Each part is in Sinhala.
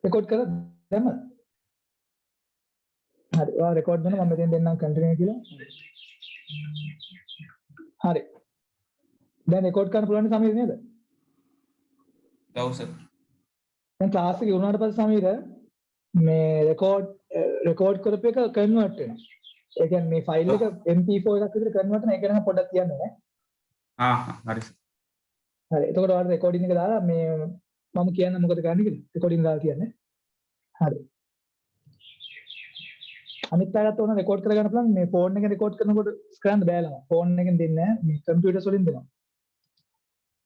රෙකෝඩ් කරලා දැම්මද? හරි. ඔයා රෙකෝඩ් කරන මම මෙතෙන් දෙන්නම් කන්ටිනියු කියලා. හරි. දැන් රෙකෝඩ් කරන්න පුළුවන් සමීර නේද? ඔව් සර්. දැන් ක්ලාස් එක ඉවරනාට පස්සේ සමීර මේ රෙකෝඩ් කරපු එක කන්වර්ට් වෙනවා. ඒ කියන්නේ මේ ෆයිල් එක MP4 එකක් විදිහට කන්වර්ට් වෙනවා. ඒක නම් පොඩ්ඩක් කියන්න ඕනේ. හරි සර්. හරි. එතකොට ඔයාලා රෙකෝඩින් එක දාලා මේ මම කියන්න මොකද කරන්න කියලා. රෙකෝඩින් දාලා කියන්නේ. හරි. අනිත් පැත්තට ඕන රෙකෝඩ් කරගන්න පුළුවන් මේ ෆෝන් එකෙන් රෙකෝඩ් කරනකොට කරන්න බෑලම. ෆෝන් එකෙන් දෙන්නේ නැහැ. මේ කම්පියුටර්ස් වලින් දෙනවා.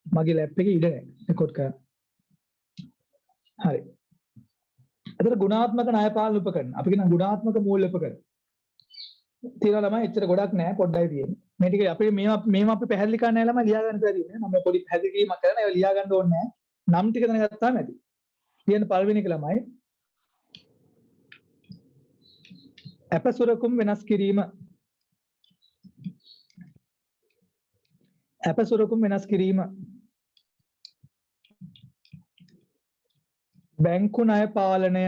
මගේ ලැප් එකේ ඉඩ නැහැ රෙකෝඩ් කරන්න. හරි. අතට ගුණාත්මක ණය පාලන උපකරණ. අපි කියන ගුණාත්මක මූල්‍ය උපකරණ. තියලා ළමයි එච්චර ගොඩක් නැහැ පොඩ්ඩයි තියෙන්නේ. මේ ටික අපි මේවා අපි පැහැදිලි කරන්න නැහැ ළමයි ලියා ගන්න බැරිනේ. මම පොඩි පැහැදිලි කිරීමක් කරන ඒවා ලියා ගන්න ඕනේ නැහැ. නම් ටික දැනගත්තාම ඇති. කියන පළවෙනි එක ළමයි අපසුරකුම් වෙනස් කිරීම. අපසුරකුම් වෙනස් කිරීම. බැංකු ණය පාලනය.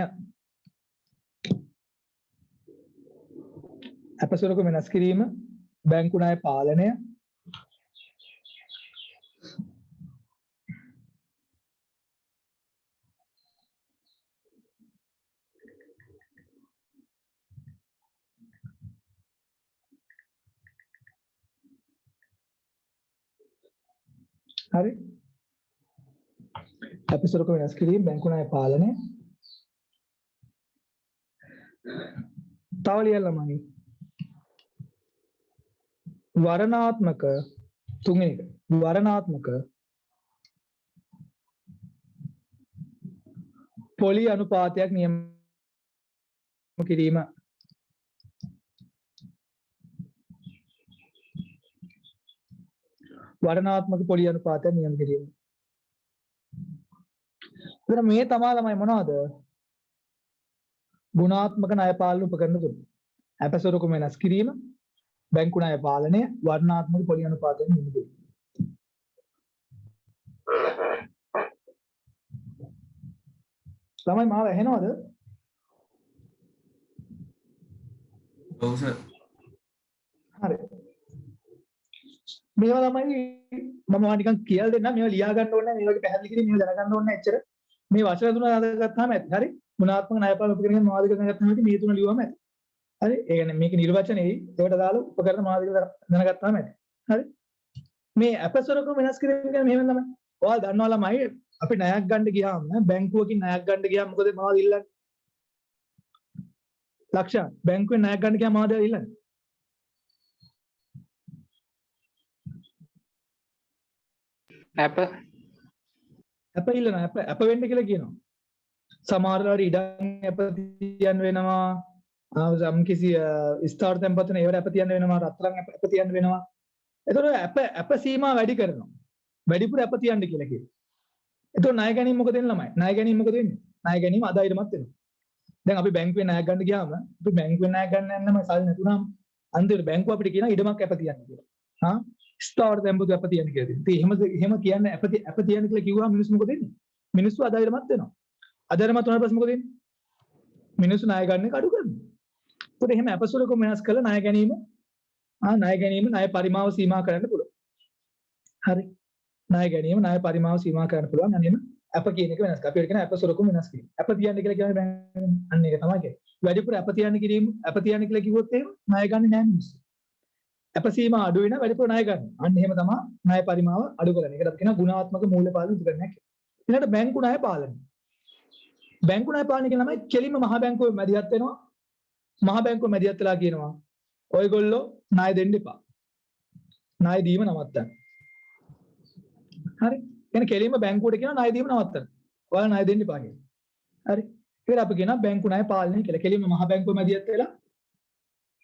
අපසුරකුම් වෙනස් කිරීම බැංකු ණය පාලනය. හරි. අපසුරකුම් වෙනස් කිරීම බැංකු ණය පාලනය. තව ලියන්නමයි. වරණාත්මක තුන්වෙනි එක. වරණාත්මක පොලි අනුපාතයක් නියම කිරීම. වරණාත්මක පොලි අනුපාතයක් නියම කිරීම. එතන මේ තමයි ළමයි මොනවද? ගුණාත්මක ණය පාලන උපකරණ තුන. අපසුරකුම් වෙනස් කිරීම, බැංකු ණය පාලනය, වර්ණාත්මක පොලි අනුපාතයෙන් නියම. ළමයි මාව ඇහෙනවද? ඔව් සර්. හරි. මේවා ළමයි මම නිකන් කියලා දෙන්නම්. මේවා ලියා ගන්න ඕනේ නැහැ. මේ වගේ පැහැදිලි කිරීම මේවා දැනගන්න ඕනේ නැහැ එච්චර. මේ වචන තුන දාගත්තාම ඇති. හරි. ගුණාත්මක ණය පාලන උපකරණ මොනවද කියලා දැනගත්තාම ඇති. මේ තුන ලියුවම ඇති. හරි. ඒ කියන්නේ මේක නිර්වචනයේයි ඒකට දාලා උපකරණ මොනවද කියලා දැනගත්තාම ඇති. හරි. මේ අපසරකම වෙනස් කිරීම කියන්නේ මෙහෙම තමයි. ඔයාලා දන්නවා ළමයි අපි ණයක් ගන්න ගියාම බැංකුවකින් ණයක් ගන්න ගියාම මොකද මොනවද ඉල්ලන්නේ? ලක්ෂණ බැංකුවෙන් ණයක් ගන්න ගියාම මොනවද ඉල්ලන්නේ? අප ඉල්ලන අප වෙන්න කියලා කියනවා. සමහර වෙලාවට ඉඩම් අප තියන්න වෙනවා. සම් කිසි ස්ථාවර තැන්පතුන ඒවට අප තියන්න වෙනවා. රත්තරන් අප තියන්න වෙනවා. එතකොට අප සීමා වැඩි කරනවා. වැඩිපුර අප තියන්න කියලා කියනවා. එතකොට ණය ගැනීම මොකද වෙන්නේ ළමයි? ණය ගැනීම මොකද වෙන්නේ? ණය ගැනීම අදායිරමත් වෙනවා. දැන් අපි බැංකුවේ ණයක් ගන්න ගියාම අපි බැංකුවේ ණයක් ගන්න යන්නම සල්ලි නැතුනම අන්තිමට බැංකුව අපිට කියනවා ඉඩමක් අප තියන්න කියලා. හා ස්ථාවර තැන්පතු අප තියන්න කියලා දෙනවා. ඉතින් එහෙම කියන්නේ අප තියන්න කියලා කිව්වම මිනිස්සු මොකද වෙන්නේ? මිනිස්සු අදායිරමත් වෙනවා. අදායිරමත් වුණාට පස්සේ මොකද වෙන්නේ? මිනිස්සු ණය ගන්න එක අඩු කරනවා. ඒකට එහෙම අපසුරකම වෙනස් කරලා ණය ගැනීම ණය පරිමාව සීමා කරන්න පුළුවන්. හරි. ණය ගැනීම ණය පරිමාව සීමා කරන්න පුළුවන්. අනේම අප කියන එක වෙනස් කරලා අපි කියන අපසුරකම වෙනස් කිරීම. අප තියන්න කියලා කියන්නේ දැන් අන්න ඒක තමයි කියන්නේ. වැඩිපුර අප තියන්න කිරීම අප තියන්න කියලා කිව්වොත් එහෙම ණය ගන්නේ නැහැ මිනිස්සු. අප සීමා අඩු වෙනවා වැඩිපුර ණය ගන්න. අන්න එහෙම තමයි ණය පරිමාව අඩු කරන්නේ. ඒකට අපි කියන ගුණාත්මක මූල්‍ය පාලන උපකරණයක් කියලා. ඊළඟට බැංකු ණය පාලනය. බැංකු ණය පාලනය කියන ළමයි කෙලින්ම මහ බැංකුවේ මැදිහත් වෙනවා. මහ බැංකුව මැදිහත් වෙලා කියනවා ඔයගොල්ලෝ ණය දෙන්න එපා. ණය දීම නවත්තන්න. හරි. එහෙනම් කෙලින්ම බැංකුවට කියනවා ණය දීම නවත්තන්න. ඔයාලා ණය දෙන්න එපා කියලා. හරි. ඒකට අපි කියනවා බැංකු ණය පාලනය කියලා. කෙලින්ම මහ බැංකුව මැදිහත් වෙලා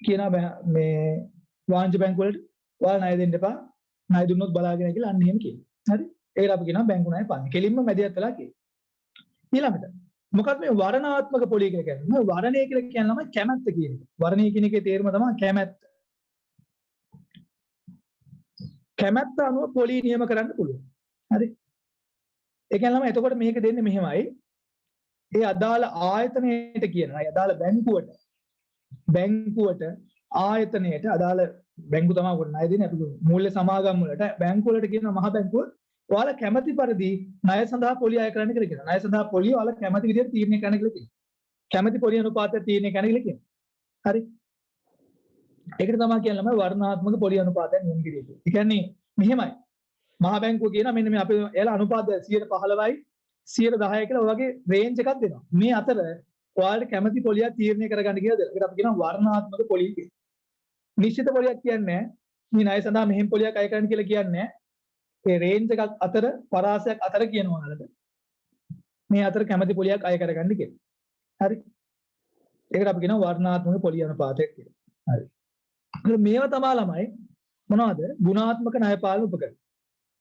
කියනවා මේ වාණිජ්‍ය බැංකුව වලට ඔයාලා ණය දෙන්න එපා. ණය දුන්නොත් බලාගෙන කියලා අන්න එහෙම කියනවා. හරි. ඒකට අපි කියනවා බැංකු ණය පාලනය. කෙලින්ම මැදිහත් වෙලා කියනවා. ඊළඟට මොකක්ද මේ වරණාත්මක පොලිය කියලා කියන්නේ? මේ වරණය කියලා කියන්නේ ළමයි කැමැත්ත කියන එක. වරණය කියන එකේ තේරුම තමයි කැමැත්ත. කැමැත්ත අනුව පොලිය නියම කරන්න පුළුවන්. හරි. ඒ කියන්නේ ළමයි එතකොට මේක දෙන්නේ මෙහෙමයි. ඒ අදාළ ආයතනයට කියනවා. ඒ අදාළ බැංකුවට ආයතනයට අදාළ බැංකු තමයි කොට ණය දෙන්නේ. අපි මූල්‍ය සමාගම් වලට බැංකු වලට කියනවා මහ බැංකුව ඔයාලා කැමැති පරිදි ණය සඳහා පොලිය අය කරන්න කියලා කියනවා. ණය සඳහා පොලිය ඔයාලා කැමැති විදිහට තීරණය කරන්න කියලා කියනවා. කැමැති පොලිය අනුපාතය තීරණය කරන්න කියලා කියනවා. හරි. ඒකට තමයි කියන්නේ වර්ණාත්මක පොලිය අනුපාතය නියම කිරීම. ඒ කියන්නේ මෙහෙමයි. මහ බැංකුව කියනවා මෙන්න මේ අපි එයාලා අනුපාත 115යි 110යි කියලා ඔය වගේ රේන්ජ් එකක් දෙනවා. මේ අතර ඔයාලට කැමැති පොලියක් තීරණය කරගන්න කියලා දෙනවා. ඒකට අපි කියනවා වර්ණාත්මක පොලිය කියලා. නිශ්චිත පොලියක් කියන්නේ මේ ණය සඳහා මෙහෙම පොලියක් අය කරන්න කියලා කියන්නේ ඒ රේන්ජ් එකක් අතර පරාසයක් අතර කියනවා ඔයාලට. මේ අතර කැමැති පොලියක් අය කරගන්න කියලා. හරි. ඒකට අපි කියනවා වර්ණාත්මක පොලිය අනුපාතය කියලා. හරි. මේවා තමයි ළමයි මොනවද? ගුණාත්මක ණය පාලන උපකරණ.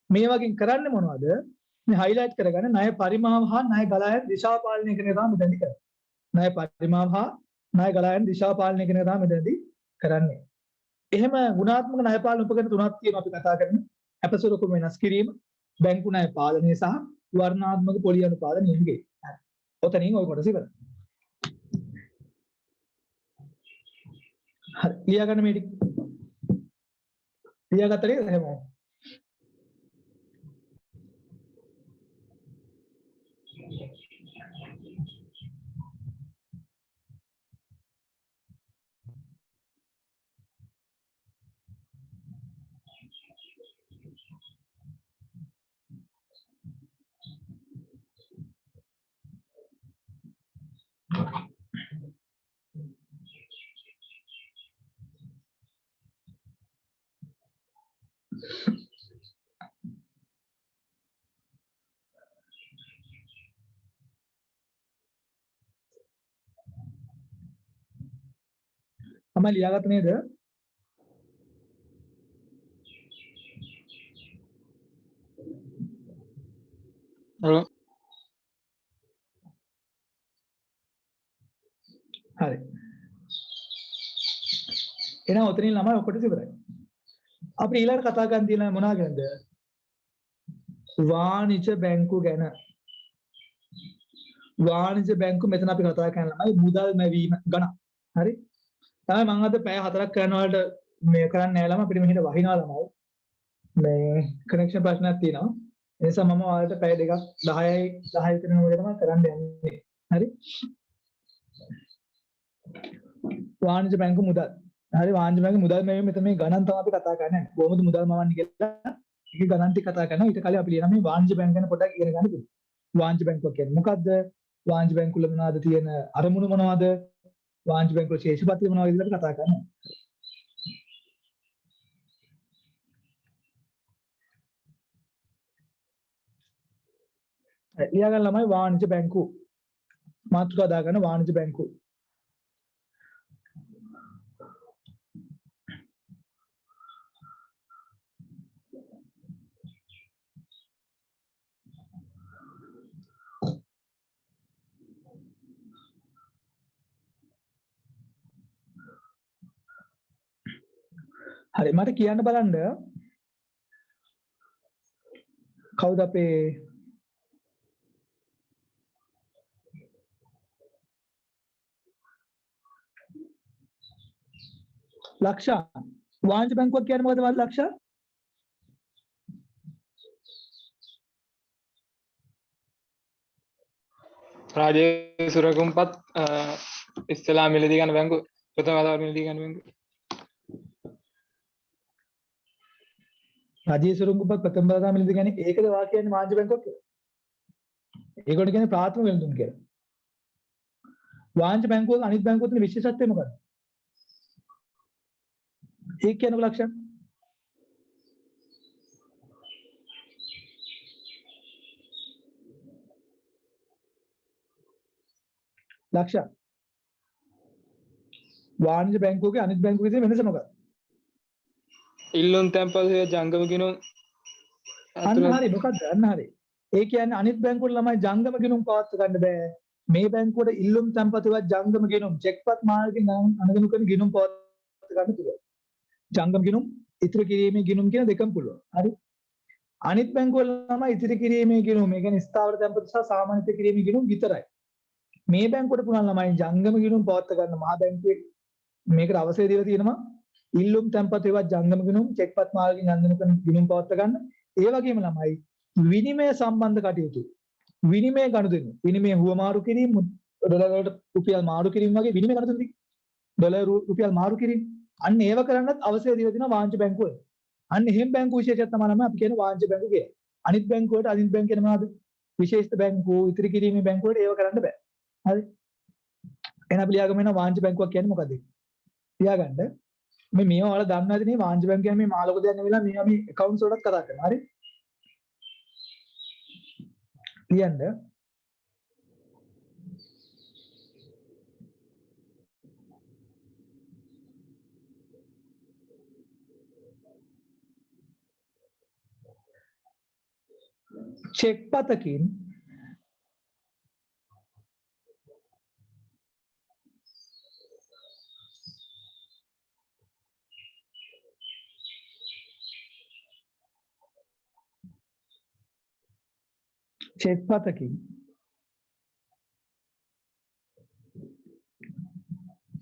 මේ වගේ කරන්නේ මොනවද? මේ හයිලයිට් කරගන්න ණය පරිමාව හා ණය ගලායන දිශා පාලනය කරන එක තමයි මෙතනදී කරන්නේ. ණය පරිමාව හා ණය ගලායන දිශා පාලනය කරන එක තමයි මෙතනදී කරන්නේ. එහෙම ගුණාත්මක ණය පාලන උපකරණ තුනක් තියෙනවා අපි කතා කරන්නේ. අපසරකම වෙනස් කිරීම, බැංකු ණය පාලනය සහ වර්ණාත්මක පොලිය අනුපාත නියම කිරීම. හරි. ඔතනින් ඔය කොටස ඉවරයි. හරි. ලියා ගන්න මේ ටික. ලියාගත්තේ එහෙම. තමයි ලියාගත්ත නේද? හලෝ හරි. එහෙනම් ඔතනින් ළමයි ඔක්කොට ඉවරයි. අපි ඊළඟට කතා කරන්න තියෙන මොනවා ගැනද? වාණිජ බැංකු ගැන. වාණිජ බැංකු මෙතන අපි කතා කරන ළමයි මුදල් මැවීම ගණන්. හරි? තමයි මම අද පැය 4ක් කරන වලට මේ කරන්නේ නැහැ ළම අපිට මෙහෙට වහිනවා ළමයි. මේ කනෙක්ෂන් ප්‍රශ්නයක් තියෙනවා. ඒ නිසා මම ඔයාලට පැය දෙකක් 10යි 10 විතර වෙනකොට තමයි කරන්න යන්නේ. හරි? වාණිජ බැංකු මුදල්. හරි වාණිජ බැංකු මුදල් මැවීම මෙතන මේ ගණන් තමයි අපි කතා කරන්නේ. කොහොමද මුදල් මවන්නේ කියලා ඒක ගණන් ටික කතා කරනවා. ඊට කලින් අපි ලියනවා මේ වාණිජ බැංකු ගැන පොඩ්ඩක් ඉගෙන ගන්න පුළුවන්. වාණිජ බැංකුව කියන්නේ මොකද්ද? වාණිජ බැංකු වල මොනවද තියෙන අරමුණු මොනවද? වාණිජ බැංකුව ශේෂපත්‍ය මොනවද කියලා කතා කරනවා. ලියා ගන්න ළමයි වාණිජ බැංකු. මාතෘකාව දාගන්න වාණිජ බැංකු. හරි මට කියන්න බලන්න කවුද අපේ ලක්ෂා වාණිජ බැංකුවක් කියන්නේ මොකද වද ලක්ෂා? රාජ්‍ය සුරකුම්පත් ඉස්සලා මිලදී ගන්න බැංකුව ප්‍රථම වතාවට මිලදී ගන්න බැංකුව. රාජ්‍ය සුරකුම්පත් ප්‍රථම වතාවට මිලදී ගන්නේ ඒකද වා කියන්නේ වාණිජ බැංකුවක් කියලා? ඒකට කියන්නේ ප්‍රාථමික වෙළඳුන් කියලා. වාණිජ බැංකුවක අනිත් බැංකුවක තියෙන විශේෂත්වය මොකක්ද? ඒක කියනකො ලක්ෂණ ලක්ෂණ වාණිජ බැංකුවක අනිත් බැංකුවක තියෙන වෙනස මොකක්ද? ඉල්ලුම් තැන්පත් ජංගම ගිණුම් අන්න හරි මොකක්ද? අන්න හරි. ඒ කියන්නේ අනිත් බැංකුවල ළමයි ජංගම ගිණුම් පවත්ව ගන්න බෑ. මේ බැංකුවට ඉල්ලුම් තැන්පතුවත් ජංගම ගිණුම් චෙක්පත් මාර්ගයෙන් අනුගමනය කරන ගිණුම් පවත්ව ගන්න පුළුවන්. ජංගම ගිණුම් ඉතිරි කිරීමේ ගිණුම් කියන දෙකම පුළුවන්. හරි. අනිත් බැංකුවල ළමයි ඉතිරි කිරීමේ ගිණුම් ඒ කියන්නේ ස්ථාවර තැන්පතු සහ සාමාන්‍ය ඉතිරි කිරීමේ ගිණුම් විතරයි. මේ බැංකුවට පුළුවන් ළමයි ජංගම ගිණුම් පවත්වා ගන්න මහා බැංකුවේ මේකට අවශ්‍ය දේවල් තියෙනවා. ඉල්ලුම් තැන්පත් ඒවා ජංගම ගිණුම් චෙක්පත් මාර්ගයෙන් යන්න ගිණුම් පවත්වා ගන්න. ඒ වගේම ළමයි විනිමය සම්බන්ධ කටයුතු විනිමය ගනුදෙනු විනිමය හුවමාරු කිරීම ඩොලර් වලට රුපියල් මාරු කිරීම වගේ විනිමය ගනුදෙනු ඩොලර් රුපියල් මාරු කිරීම අන්න ඒව කරන්නත් අවශ්‍ය දේවල් තියෙනවා වාණිජ්‍ය බැංකුවල. අන්න එහෙම බැංකු විශේෂයක් තමයි අපි කියන වාණිජ්‍ය බැංකු කියලා. අනිත් බැංකු වලට අනිත් බැංකු කියන මොනවද? විශේෂිත බැංකු ඉතිරි කිරීමේ බැංකු වලට ඒව කරන්න බෑ. හරි. එහෙනම් අපි ලියාගමු වෙන වාණිජ්‍ය බැංකුවක් කියන්නේ මොකද්ද? ලියාගන්න. මේවා ඔයාලා දන්නවා ඇති නේ වාණිජ්‍ය බැංකුව කියන්නේ මේ මාළක දෙයක් නෙවෙලා මේවා මේ accounts වලටත් කතා කරනවා. හරි. ලියන්න. චෙක් පතකින්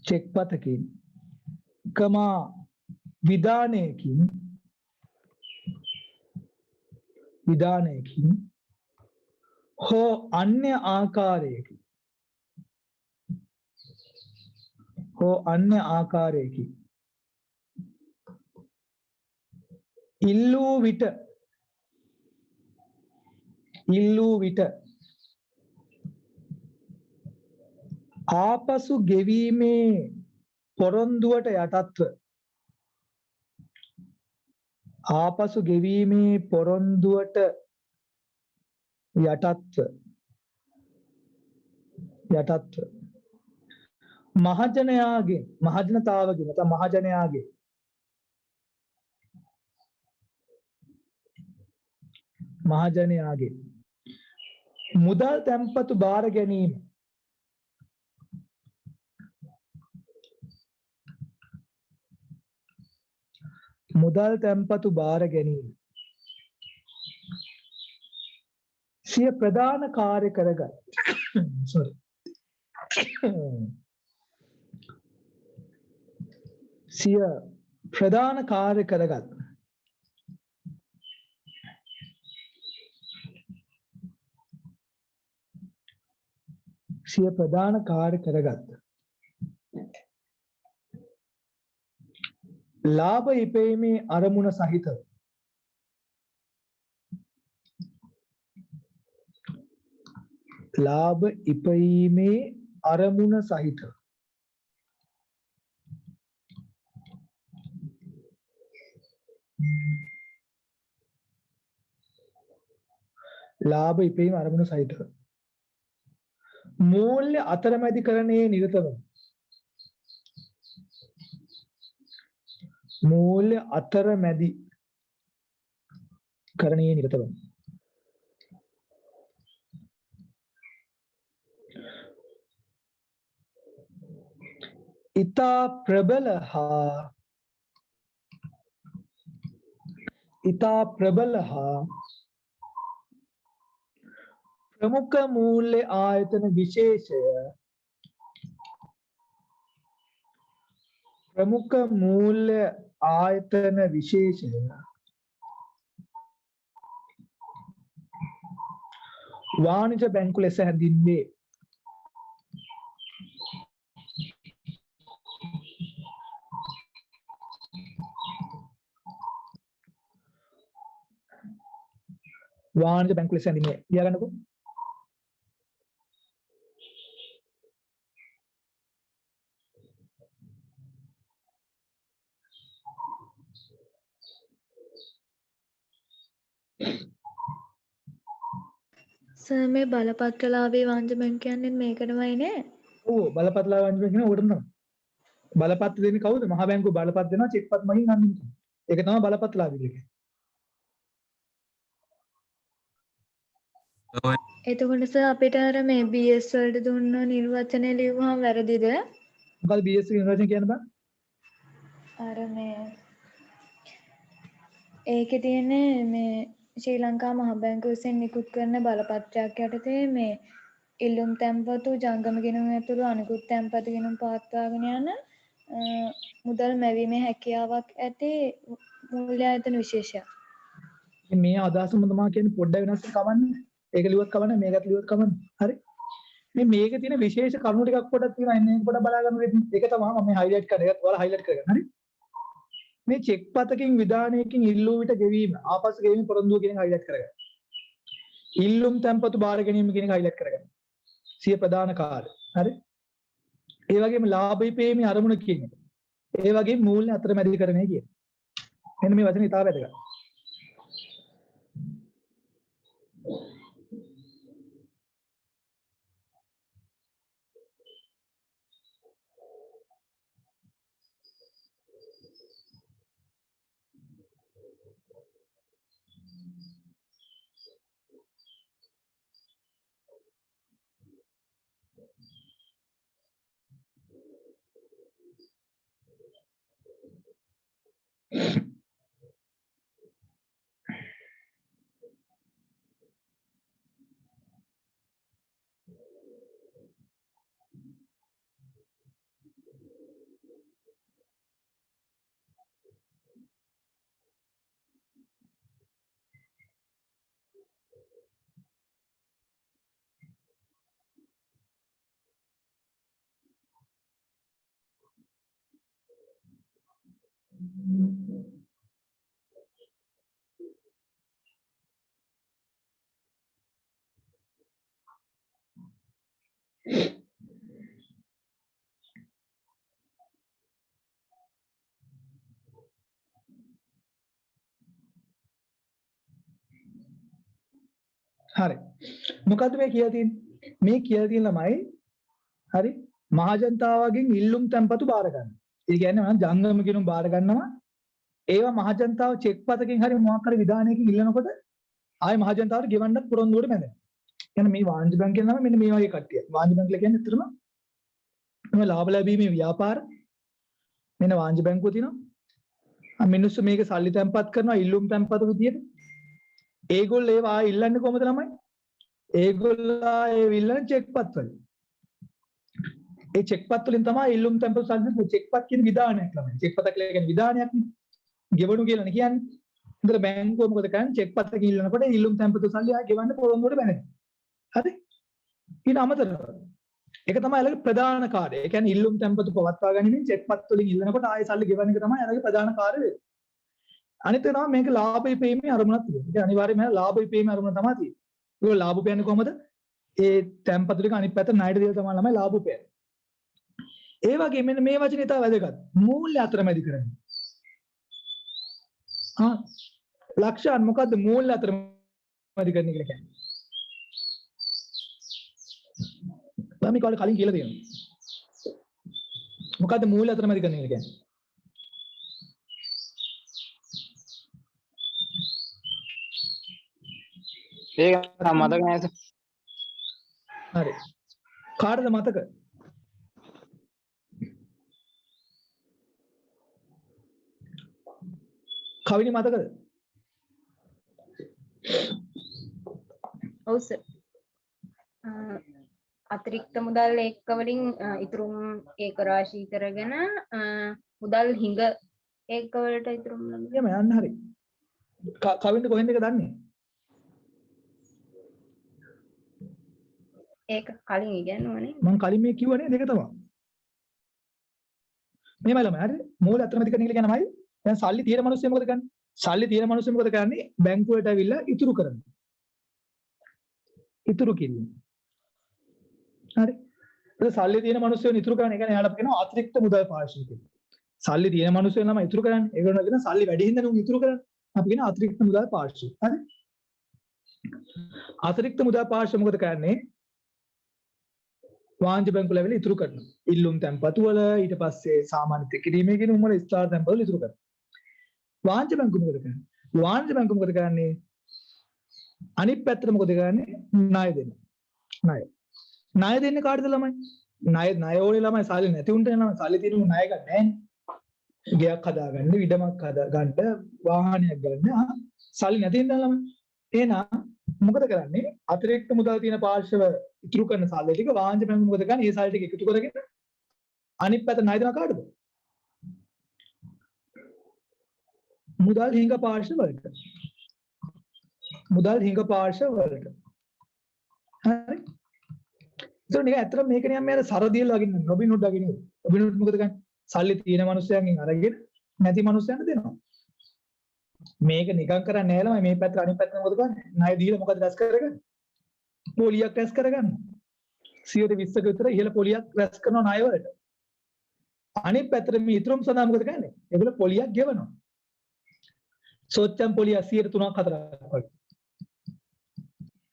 චෙක් පතකින් කමා විධානයකින් හෝ අන්‍ය ආකාරයකින් ඉල්ලූ විට ආපසු ගෙවීමේ පොරොන්දුවට යටත්ව මහජනයාගේ මුදල් තැන්පතු බාර ගැනීම සිය ප්‍රධාන කාර්ය කරගත් ලාභ ඉපයීමේ අරමුණ සහිතව මූල්‍ය අතරමැදිකරණයේ නිරත වන ඉතා ප්‍රබල හා ප්‍රමුඛ මූල්‍ය ආයතන විශේෂය වාණිජ බැංකු ලෙස හැඳින්වේ. ලියාගන්නකෝ. සර් මේ බලපත්‍රලාභී වාණිජ බැංකුව කියන්නේ මේකටමයි නේ? ඔව් බලපත්‍රලාභී වාණිජ බැංකුව කියන උඩටම. බලපත්‍ර දෙන්නේ කවුද? මහා බැංකුව බලපත්‍ර දෙනවා චෙක්පත් මගින් අන්න. ඒක තමයි බලපත්‍රලාභී කියන්නේ. එතකොට සර් අපිට අර මේ BS වලට දුන්න නිර්වචනය ලියුවහම වැරදිද? මොකද BS නිර්වචනය කියන්න බෑ? අර මේ ඒකේ තියෙන්නේ මේ ශ්‍රී ලංකා මහ බැංකුව විසින් නිකුත් කරන බලපත්‍රයක් යටතේ මේ ඉල්ලුම් තැන්පතු ජංගම ගිණුම් ඇතුළු අනිකුත් තැන්පතු ගිණුම් පවත්වාගෙන යන මුදල් මැවීමේ හැකියාවක් ඇති මූල්‍ය ආයතන විශේෂයක්. මේ අදහසම තමයි කියන්නේ පොඩ්ඩක් වෙනස් කවන්නේ. ඒක ලියුවත් කවන්නේ මේකත් ලියුවත් කවන්නේ. හරි. මේකේ තියෙන විශේෂ කරුණු ටිකක් පොඩක් තියෙනවා. එන්නේ පොඩක් බලා ගන්න. ඒක තමයි මම හයිලයිට් කරන එකත් ඔයාලා හයිලයිට් කරගන්න. හරි. මේ චෙක් පතකින් විධානයකින් ඉල්ලූ විට ගෙවීම ආපසු ගෙවීම පොරොන්දුව කියන එක හයිලයිට් කරගන්න. ඉල්ලුම් තැන්පතු බාර ගැනීම කියන එක හයිලයිට් කරගන්න. සිය ප්‍රධාන කාර්ය. හරි. ඒ වගේම ලාභ ඉපීමේ අරමුණ කියන එක. ඒ වගේම මූල්‍ය අතරමැදිකරණය කියන. එන්න මේ වචනේ ඉතාල වැදගත්. හරි. මොකද්ද මේ කියලා තියෙන්නේ? මේ කියලා තියෙන ළමයි හරි මහජනතාවගෙන් ඉල්ලුම් තැන්පතු බාර ගන්න. ඒ කියන්නේ මම ජංගම ගිණුම් බාර ගන්නවා. ඒවා මහජනතාව චෙක් පතකින් හරි මොකක් හරි විධානයකින් ඉල්ලනකොට ආයේ මහජනතාවට ගෙවන්නත් පොරොන්දුවට බැඳෙනවා. يعني මේ වාණිජ බැංකුවෙන් නම් මෙන්න මේ වගේ කට්ටිය. වාණිජ බැංකුල කියන්නේ ඇත්තටම මේ ලාභ ලැබීමේ ව්‍යාපාර. මෙන්න වාණිජ බැංකුව තියෙනවා. මිනිස්සු මේක සල්ලි තැන්පත් කරනවා ඉල්ලුම් තැන්පත විදියට. ඒගොල්ලෝ ඒවා ඉල්ලන්නේ කොහොමද ළමයි? ඒගොල්ලෝ ඒ ඉල්ලන චෙක් පත් වලින්. ඒ චෙක් පත් වලින් තමයි ඉල්ලුම් තැන්පත් සල්ලි චෙක් පත් කියන විධානයක් ළමයි. චෙක් පත කියලා කියන්නේ විධානයක් නේ. ගෙවණු කියලානේ කියන්නේ. ඉතින් බැංකුව මොකද කරන්නේ? චෙක් පතක ඉල්ලනකොට ඉල්ලුම් තැන්පත් සල්ලි ආ ගෙවන්න පොරොන්දුවට බැඳෙනවා. හරි? ඊට අමතරව ඒක තමයි යාළුවගේ ප්‍රධාන කාර්යය. ඒ කියන්නේ ඉල්ලුම් තැන්පත් පවත්වා ගැනීමෙන් චෙක් පත් වලින් ඉල්ලනකොට ආයෙ සල්ලි ගෙවන්න එක තමයි යාළුවගේ ප්‍රධාන කාර්යය වෙන්නේ. අනිත් එක තමයි මේක ලාභ ඉපීමේ අරමුණක් තියෙනවා. ඒක අනිවාර්යයෙන්ම ලාභ ඉපීමේ අරමුණ තමයි තියෙන්නේ. ඒක ලාභ උපයන්නේ කොහමද? ඒ තැන්පත් ටික අනිත් පැත්ත ණයට දීලා තමයි ළමයි ලාභ උපයන්නේ. ඒ වගේ මෙන්න මේ වචනේ තමයි වැදගත්. මූල්‍ය අතරමැදි කරන්නේ. ලක්ෂණ මොකද්ද මූල්‍ය අතරමැදි කරන්නේ කියලා කියන්නේ? අපි කලින් කියලා තියෙනවා. මොකද්ද මූල්‍ය අතරමැදි කරන්නේ කියලා කියන්නේ? ඒක මතක නෑද? හරි. කාටද මතක? කවිනි මතකද? ඔව් සර්. අතිරික්ත මුදල් ඒකක වලින් ඉතුරුම් ඒක රාශී කරගෙන මුදල් හිඟ ඒකක වලට ඉතුරුම් ලබන. එහෙම යන්න හරි. කවින්ද කොහෙන්ද ඒක දන්නේ? ඒක කලින් ඉගෙනුවනේ. මම කලින් මේ කිව්වනේ දෙක තමයි. මේමයි ළමයි හරි. මූල අතරමැදි කරන එක කියනමයි. දැන් සල්ලි තියෙන මිනිස්සු මොකද කරන්නේ? සල්ලි තියෙන මිනිස්සු මොකද කරන්නේ? බැංකුවට ඇවිල්ලා ඉතුරු කරනවා. ඉතුරු කිරීම. හරි. ඒක සල්ලි තියෙන මිනිස්සු ඉතුරු කරන එක කියන්නේ එයාලා කියනවා අතිරික්ත මුදල් පාර්ශ්වය කියලා. සල්ලි තියෙන මිනිස්සු නම් ඉතුරු කරන්නේ. ඒගොල්ලෝ කියන සල්ලි වැඩි හින්දා නුන් ඉතුරු කරන්නේ. අපි කියන අතිරික්ත මුදල් පාර්ශ්වය. හරි. අතිරික්ත මුදල් පාර්ශ්වය මොකද කරන්නේ? වාණිජ බැංකුවල ඇවිල්ලා ඉතුරු කරනවා. ඉල්ලුම් තැන්පතු වල ඊට පස්සේ සාමාන්‍ය තෙකිරීමේ ගිණුම් වල ස්ථාර තැන්පතු වල ඉතුරු කරනවා. වාණිජ බැංකුව මොකද කරන්නේ? වාණිජ බැංකුව මොකද කරන්නේ? අනිත් පැත්තට මොකද කරන්නේ? ණය දෙන්න. ණය. ණය දෙන්නේ කාටද ළමයි? ණය ඕනේ ළමයි සල්ලි නැති උන්ට ළමයි සල්ලි තියෙන උන් ණය ගන්න නැහැ. ගයක් හදාගන්න, ඉඩමක් හදාගන්න, වාහනයක් ගන්න සල්ලි නැති ඉඳන් ළමයි. එහෙනම් මොකද කරන්නේ අතිරික්ත මුදල් තියෙන පාර්ශව ඉතුරු කරන සල්ලි ටික වාණිජ බැංකුව මොකද කරන්නේ? ඒ සල්ලි ටික එකතු කරගෙන අනිත් පැත්ත ණය දෙනවා කාටද? මුදල් හිඟ පාර්ශව වලට. මුදල් හිඟ පාර්ශව වලට. හරි. ඒක නිකන් ඇත්තටම මේක නිකන් මේ අර සරදියල් වගේ නෙවෙයි. රොබින් හුඩ් වගේ නෙවෙයි. රොබින් හුඩ් මොකද කරන්නේ? සල්ලි තියෙන මිනිස්සුන්ගෙන් අරගෙන නැති මිනිස්සුන්ට දෙනවා. මේක නිකන් කරන්නේ නැහැ ළමයි. මේ පැත්ත අනිත් පැත්ත මොකද කරන්නේ? ණය දීලා මොකද රැස් කරගන්නේ? පොලියක් රැස් කරගන්න. 120ක විතර ඉහළ පොලියක් රැස් කරනවා ණය වලට. අනිත් පැත්තට මේ ඉතුරුම් සඳහා මොකද කරන්නේ? ඒගොල්ලෝ පොලියක් ගෙවනවා. සෝච්චම් පොලිය 103ක් 4ක් වගේ.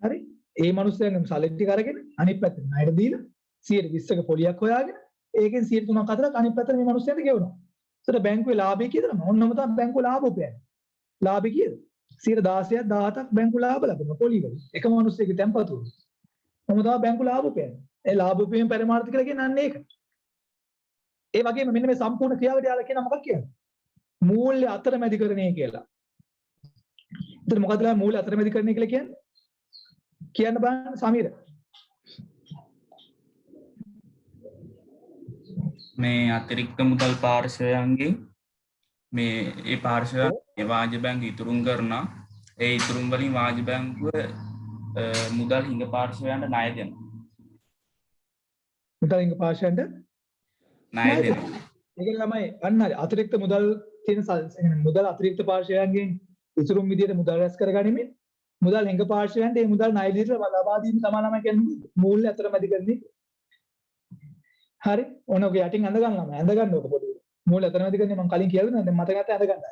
හරි? ඒ මිනිස්සුන්ගෙන් සල්ලි ටික අරගෙන අනිත් පැත්තට ණයට දීලා 120ක පොලියක් හොයාගෙන ඒකෙන් 103ක් 4ක් අනිත් පැත්තට මේ මිනිස්සුන්ට ගෙවනවා. ඒතර බැංකුවේ ලාභය කීයද? ඔන්නම තමයි බැංකුවේ ලාභ උපයන්නේ. ලාභය කීයද? 16ක් 17ක් බැංකු ලාභ ලබනවා පොලිවල. එක මිනිස්සෙකුගේ තැන්පතු වල. මොකද තමයි බැංකු ලාභ උපයන්නේ. ඒ ලාභ උපයීම පරිමාර්ථ කියලා කියන්නේ ඒක. ඒ වගේම මෙන්න මේ සම්පූර්ණ ක්‍රියාවලිය යාලා කියන මොකක්ද කියන්නේ? මූල්‍ය අතරමැදිකරණය කියලා. එතන මොකද්ද මූල්‍ය අතරමැදිකරණය කියලා කියන්නේ? කියන්න බලන්න සමීර. මේ අතිරික්ත මුදල් පාර්ශවයන්ගෙන් මේ ඒ පාර්ශවයන් වාණිජ බැංකුව ඉතුරුම් කරනවා. ඒ ඉතුරුම් වලින් වාණිජ බැංකුව මුදල් හිඟ පාර්ශවයන්ට ණය දෙනවා. මුදල් හිඟ පාර්ශවයන්ට ණය දෙනවා. ඒක ළමයි අන්න හරි අතිරික්ත මුදල් තියෙන මුදල් අතිරික්ත පාර්ශවයන්ගෙන් ඉතුරුම් විදියට මුදල් රැස් කරගනිමින් මුදල් හිඟ පාර්ශවයන්ට ඒ මුදල් ණය දීලා ලබා දීම තමයි ළමයි කියන්නේ මූල්‍ය අතරමැදිකරණය. හරි ඕන ඔක යටින් ඇඳ ගන්නවා ඇඳ ගන්න ඕක පොඩි මූල අතරමැදි කරන්නේ මම කලින් කියලා දුන්නා දැන් මතක නැත්නම් ඇඳ ගන්නයි.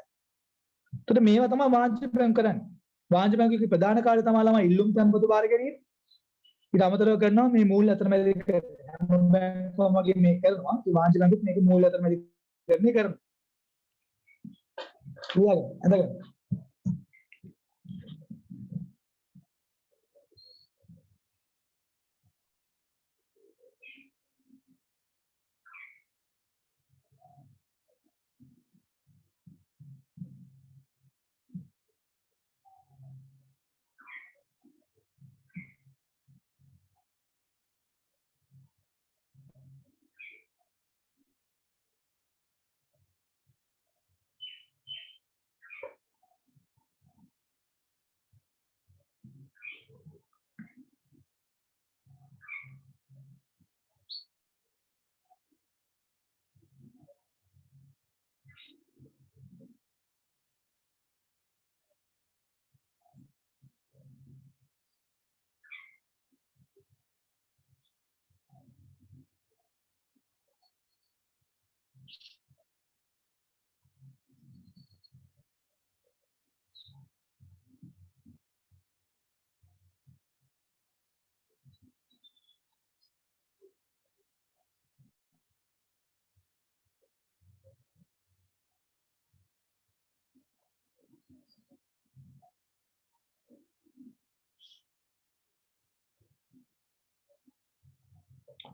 එතකොට මේවා තමයි වාණිජ බැංකුව කරන්නේ. වාණිජ බැංකුවේ ප්‍රධාන කාර්යය තමයි ළමයි ඉල්ලුම් තැන්පතු බාර ගැනීම. ඊට අමතරව කරනවා මේ මූල්‍ය අතරමැදි කරන බැංකුවම වගේ මේ කරනවා. ඒ වාණිජ බැංකුවත් මේක මූල්‍ය අතරමැදි කරන්නේ කරනවා. ඊළඟ ඇඳ ගන්න.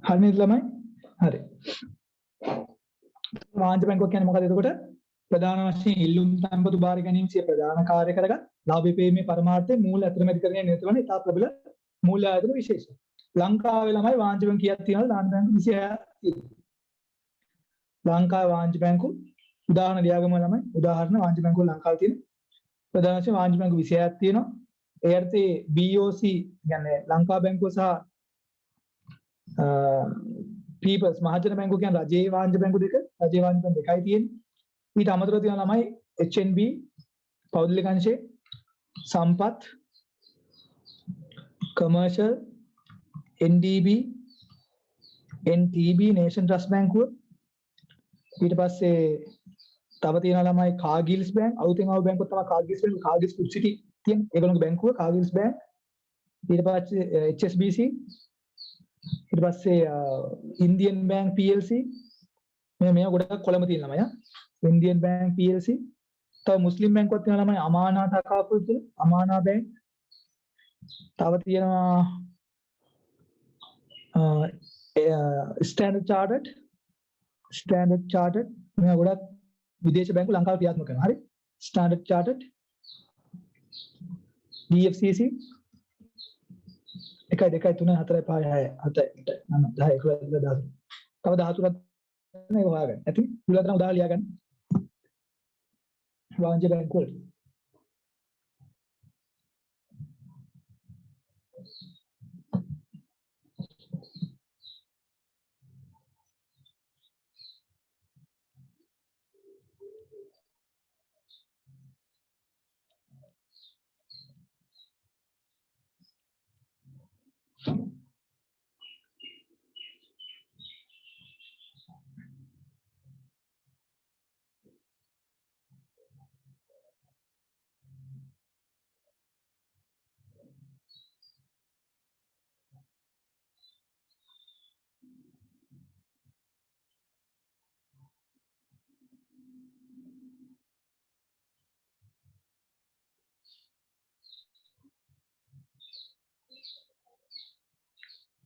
හරි නේද ළමයි? හරි. වාණිජ බැංකුව කියන්නේ මොකද එතකොට? ප්‍රධාන වශයෙන් ඉල්ලුම් තැන්පතු බාර ගැනීම සිය ප්‍රධාන කාර්ය කරගත් ලාභ පීමේ පරමාර්ථයේ මූල්‍ය අතරමැදිකරණය නිරත වන ඉතා ප්‍රබල මූල්‍ය ආයතන විශේෂයි. ලංකාවේ ළමයි වාණිජ බැංකුව කීයක් තියෙනවද? දාන බැංකුව 26ක් තියෙනවා. ලංකාවේ වාණිජ බැංකුව උදාහරණ ලියාගමු ළමයි. උදාහරණ වාණිජ බැංකුව ලංකාවේ තියෙන ප්‍රධාන වශයෙන් වාණිජ බැංකුව 26ක් තියෙනවා. ඒ අර්ථයේ BOC කියන්නේ ලංකා බැංකුව සහ පීපල්ස් මහජන බැංකුව කියන්නේ රජයේ වාණිජ බැංකුව දෙක රජයේ වාණිජ බැංකුව දෙකයි තියෙන්නේ. ඊට අමතරව තියෙනවා ළමයි HNB පෞද්ගලික අංශේ සම්පත් commercial NDB NTB nation trust බැංකුව ඊට පස්සේ තව තියෙනවා ළමයි කාගිල්ස් බැංක් අලුතෙන් ආව බැංකුව තමයි කාගිල්ස් බැංකුව කාගිල්ස් ෆුඩ් සිටි තියෙන ඒගොල්ලෝගේ බැංකුව කාගිල්ස් බැංක් ඊට පස්සේ HSBC ඊට පස්සේ ඉන්දියන් බැංක් PLC මේ ගොඩක් කොළඹ තියෙන ළමයි ඉන්දියන් බැංක් PLC තව මුස්ලිම් බැංකුවක් තියෙනවා ළමයි අමානා තකාපුල් කියලා අමානා බැංක් තව තියෙනවා ස්ටෑන්ඩඩ් චාර්ටර්ඩ් මේ ගොඩක් විදේශ බැංකු ලංකාවේ ක්‍රියාත්මක කරනවා හරි ස්ටෑන්ඩඩ් චාර්ටර්ඩ් DFCC 1 2 3 4 5 6 7 8 9 10 11 12 13 තව 13ක් නේ හොයාගන්න. ඇති උලතරන් උදාහරණ ලියා ගන්න. වාණිජ බැංකුව වලට.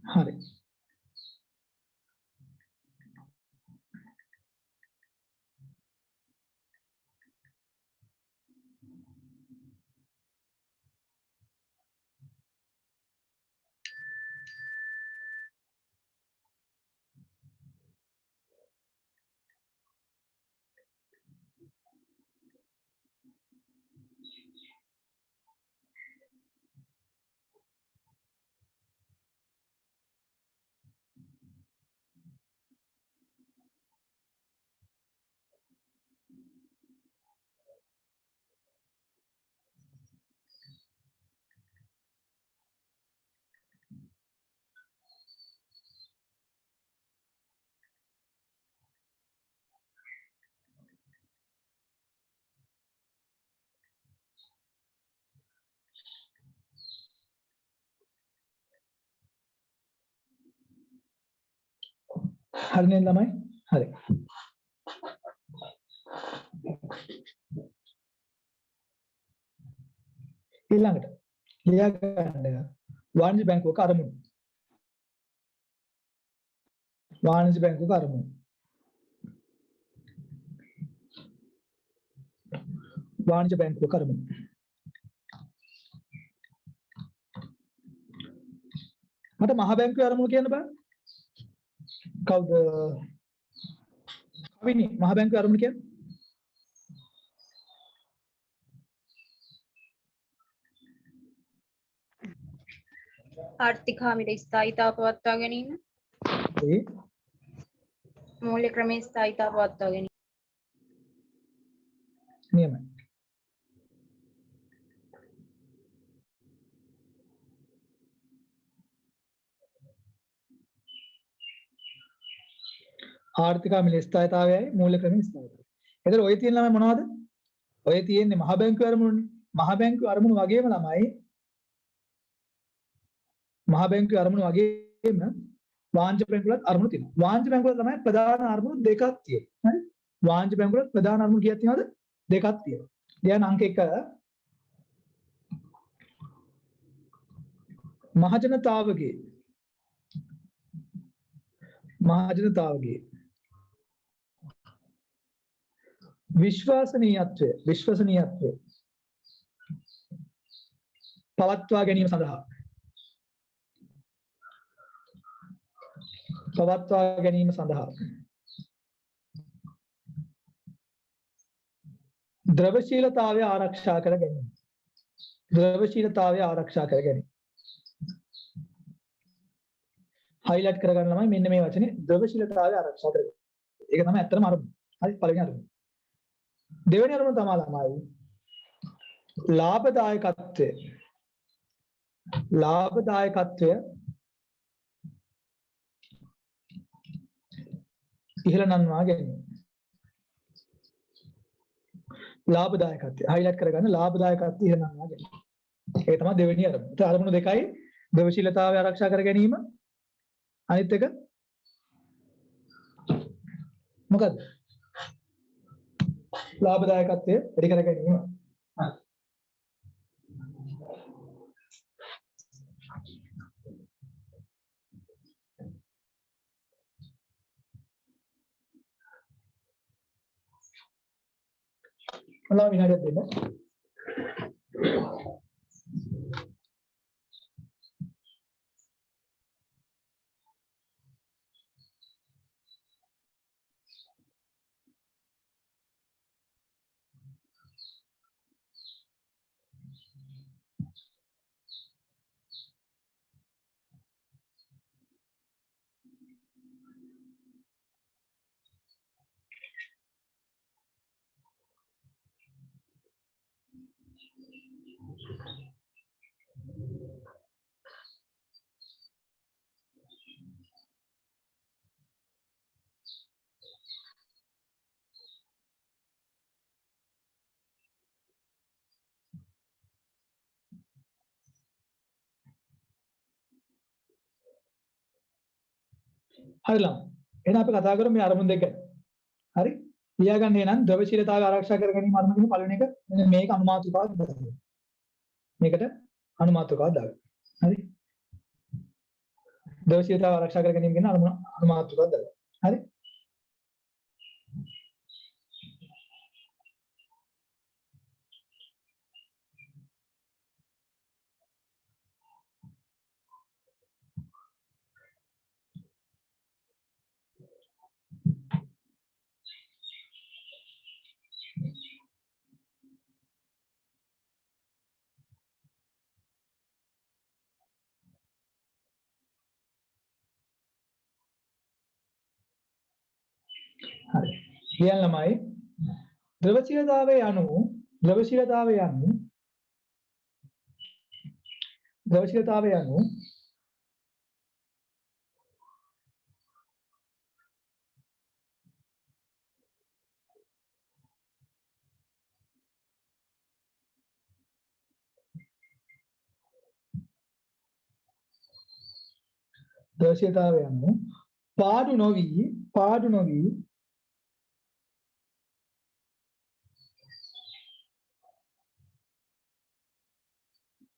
හරි. හරි නේද ළමයි? හරි. ඊළඟට ලියා ගන්න වාණිජ බැංකුවක අරමුණු. වාණිජ බැංකුවක අරමුණු. වාණිජ බැංකුවක අරමුණු. මට මහ බැංකුවේ අරමුණු කියන්න බෑ. කවුද? කවිනි මහ බැංකුවේ අරමුණු කියන්නේ? ආර්ථික හාමිට ස්ථායීතාව පවත්වා ගැනීම, ඒ මූල්‍ය ක්‍රමයේ ස්ථායීතාව පවත්වා ගැනීම. නියමයි. ආර්ථික හාමිලේ ස්ථායීතාවයයි මූල්‍ය ක්‍රමයේ ස්ථායීතාවය. එතකොට ඔය තියෙන ළමයි මොනවද? ඔය තියෙන්නේ මහ බැංකුවේ අරමුණුනේ. මහ බැංකුවේ අරමුණු වගේම ළමයි මහ බැංකුවේ අරමුණු වගේම වාණිජ බැංකුවලත් අරමුණු තියෙනවා. වාණිජ බැංකුවල තමයි ප්‍රධාන අරමුණු දෙකක් තියෙන්නේ. හරි? වාණිජ බැංකුවල ප්‍රධාන අරමුණු කීයක් තියෙනවද? දෙකක් තියෙනවා. දැන් අංක 1 මහජනතාවගේ විශ්වසනීයත්වය පවත්වා ගැනීම සඳහා ද්‍රවශීලතාවය ආරක්ෂා කර ගැනීම. highlight කරගන්න ළමයි මෙන්න මේ වචනේ ද්‍රවශීලතාවය ආරක්ෂා කර ගැනීම. ඒක තමයි ඇත්තටම අරමුණ. හරි පළවෙනි අරමුණ. දෙවෙනි අරමුණ තමයි ළමයි ලාභදායකත්වය ඉහළ නංවා ගැනීම. ලාභදායකත්වය highlight කරගන්න ලාභදායකත්වය ඉහළ නංවා ගැනීම. ඒක තමයි දෙවෙනි අරමුණ. ඒ අරමුණු දෙකයි ද්‍රවශීලතාවය ආරක්ෂා කර ගැනීම. අනිත් එක මොකද්ද? ලාභදායකත්වය වැඩි කර ගැනීම. ඔයාලා විනාඩියක් දෙන්න. හරිලා. එහෙනම් අපි කතා කරමු මේ අරමුණු දෙක ගැන. හරි? ලියාගන්න එහෙනම් ද්‍රවශීලතාවය ආරක්ෂා කර ගැනීම අරමුණ කියන පළවෙනි එක මෙන්න මේක අනුමාත්‍රිකාවක් දාගන්න. මේකට අනුමාත්‍රිකාවක් දාගන්න. හරි? ද්‍රවශීලතාවය ආරක්ෂා කර ගැනීම කියන අනුමාත්‍රිකාවක් දාගන්න. හරි? හරි. ලියන්න ළමයි. ද්‍රවශීලතාවය අනු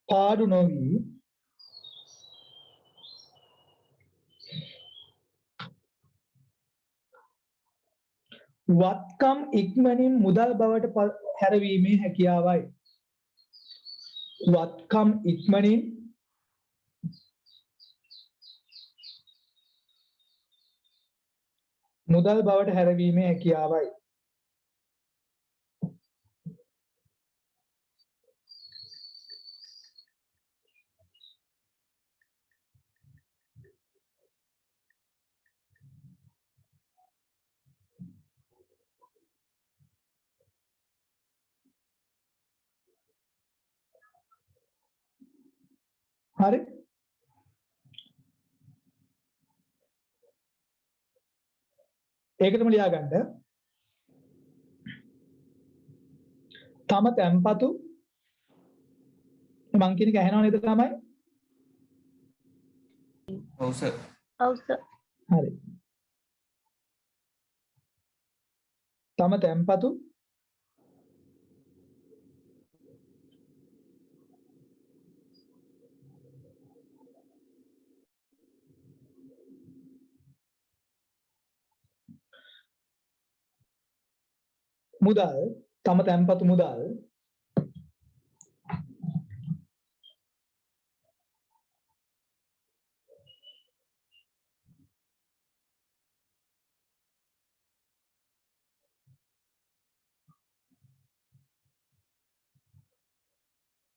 පාඩු නොවි වත්කම් ඉක්මනින් මුදල් බවට හැරවීමේ හැකියාවයි. වත්කම් ඉක්මනින් මුදල් බවට හැරවීමේ හැකියාවයි. හරි? ඒකටම ලියාගන්න. තම තැම්පතු මං කියන එක ඇහෙනව නේද තමයි? ඔව් සර්. හරි. තම තැම්පතු මුදල් තම තැන්පතු මුදල්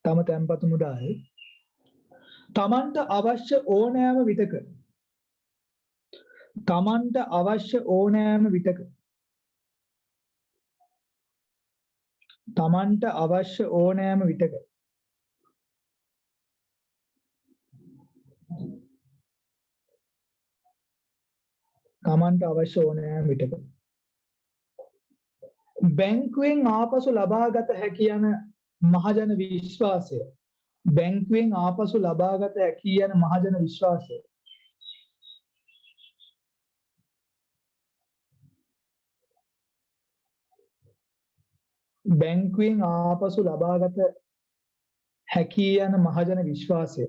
තම තැන්පතු මුදල් තමන්ට අවශ්‍ය ඕනෑම විටක තමන්ට අවශ්‍ය ඕනෑම විටක තමන්ට අවශ්‍ය ඕනෑම විටක තමන්ට අවශ්‍ය ඕනෑම විටක බැංකුවෙන් ආපසු ලබාගත හැකි යන මහජන විශ්වාසය බැංකුවෙන් ආපසු ලබාගත හැකි යන මහජන විශ්වාසය බැංකුවෙන් ආපසු ලබාගත හැකි යන මහජන විශ්වාසය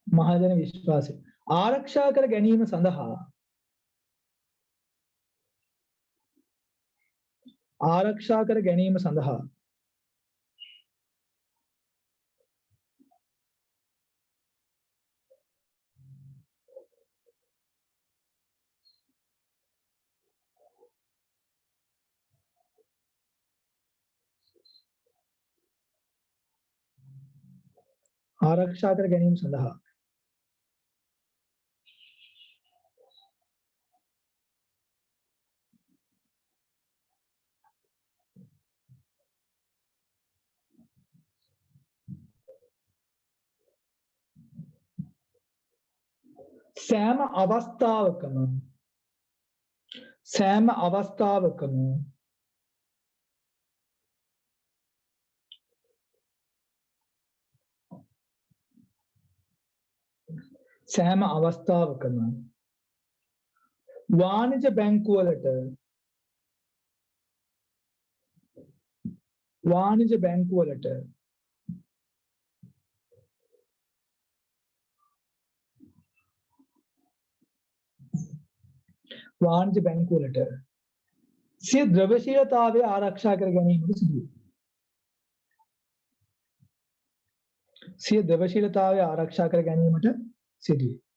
මහජන විශ්වාසය ආරක්ෂා කර ගැනීම සඳහා ආරක්ෂා කර ගැනීම සඳහා ආරක්ෂා කර ගැනීම සඳහා සෑම අවස්ථාවකම වාණිජ බැංකුවලට සිය ද්‍රව්‍යශීලතාවය ආරක්ෂා කර ගැනීමට සිදුවේ.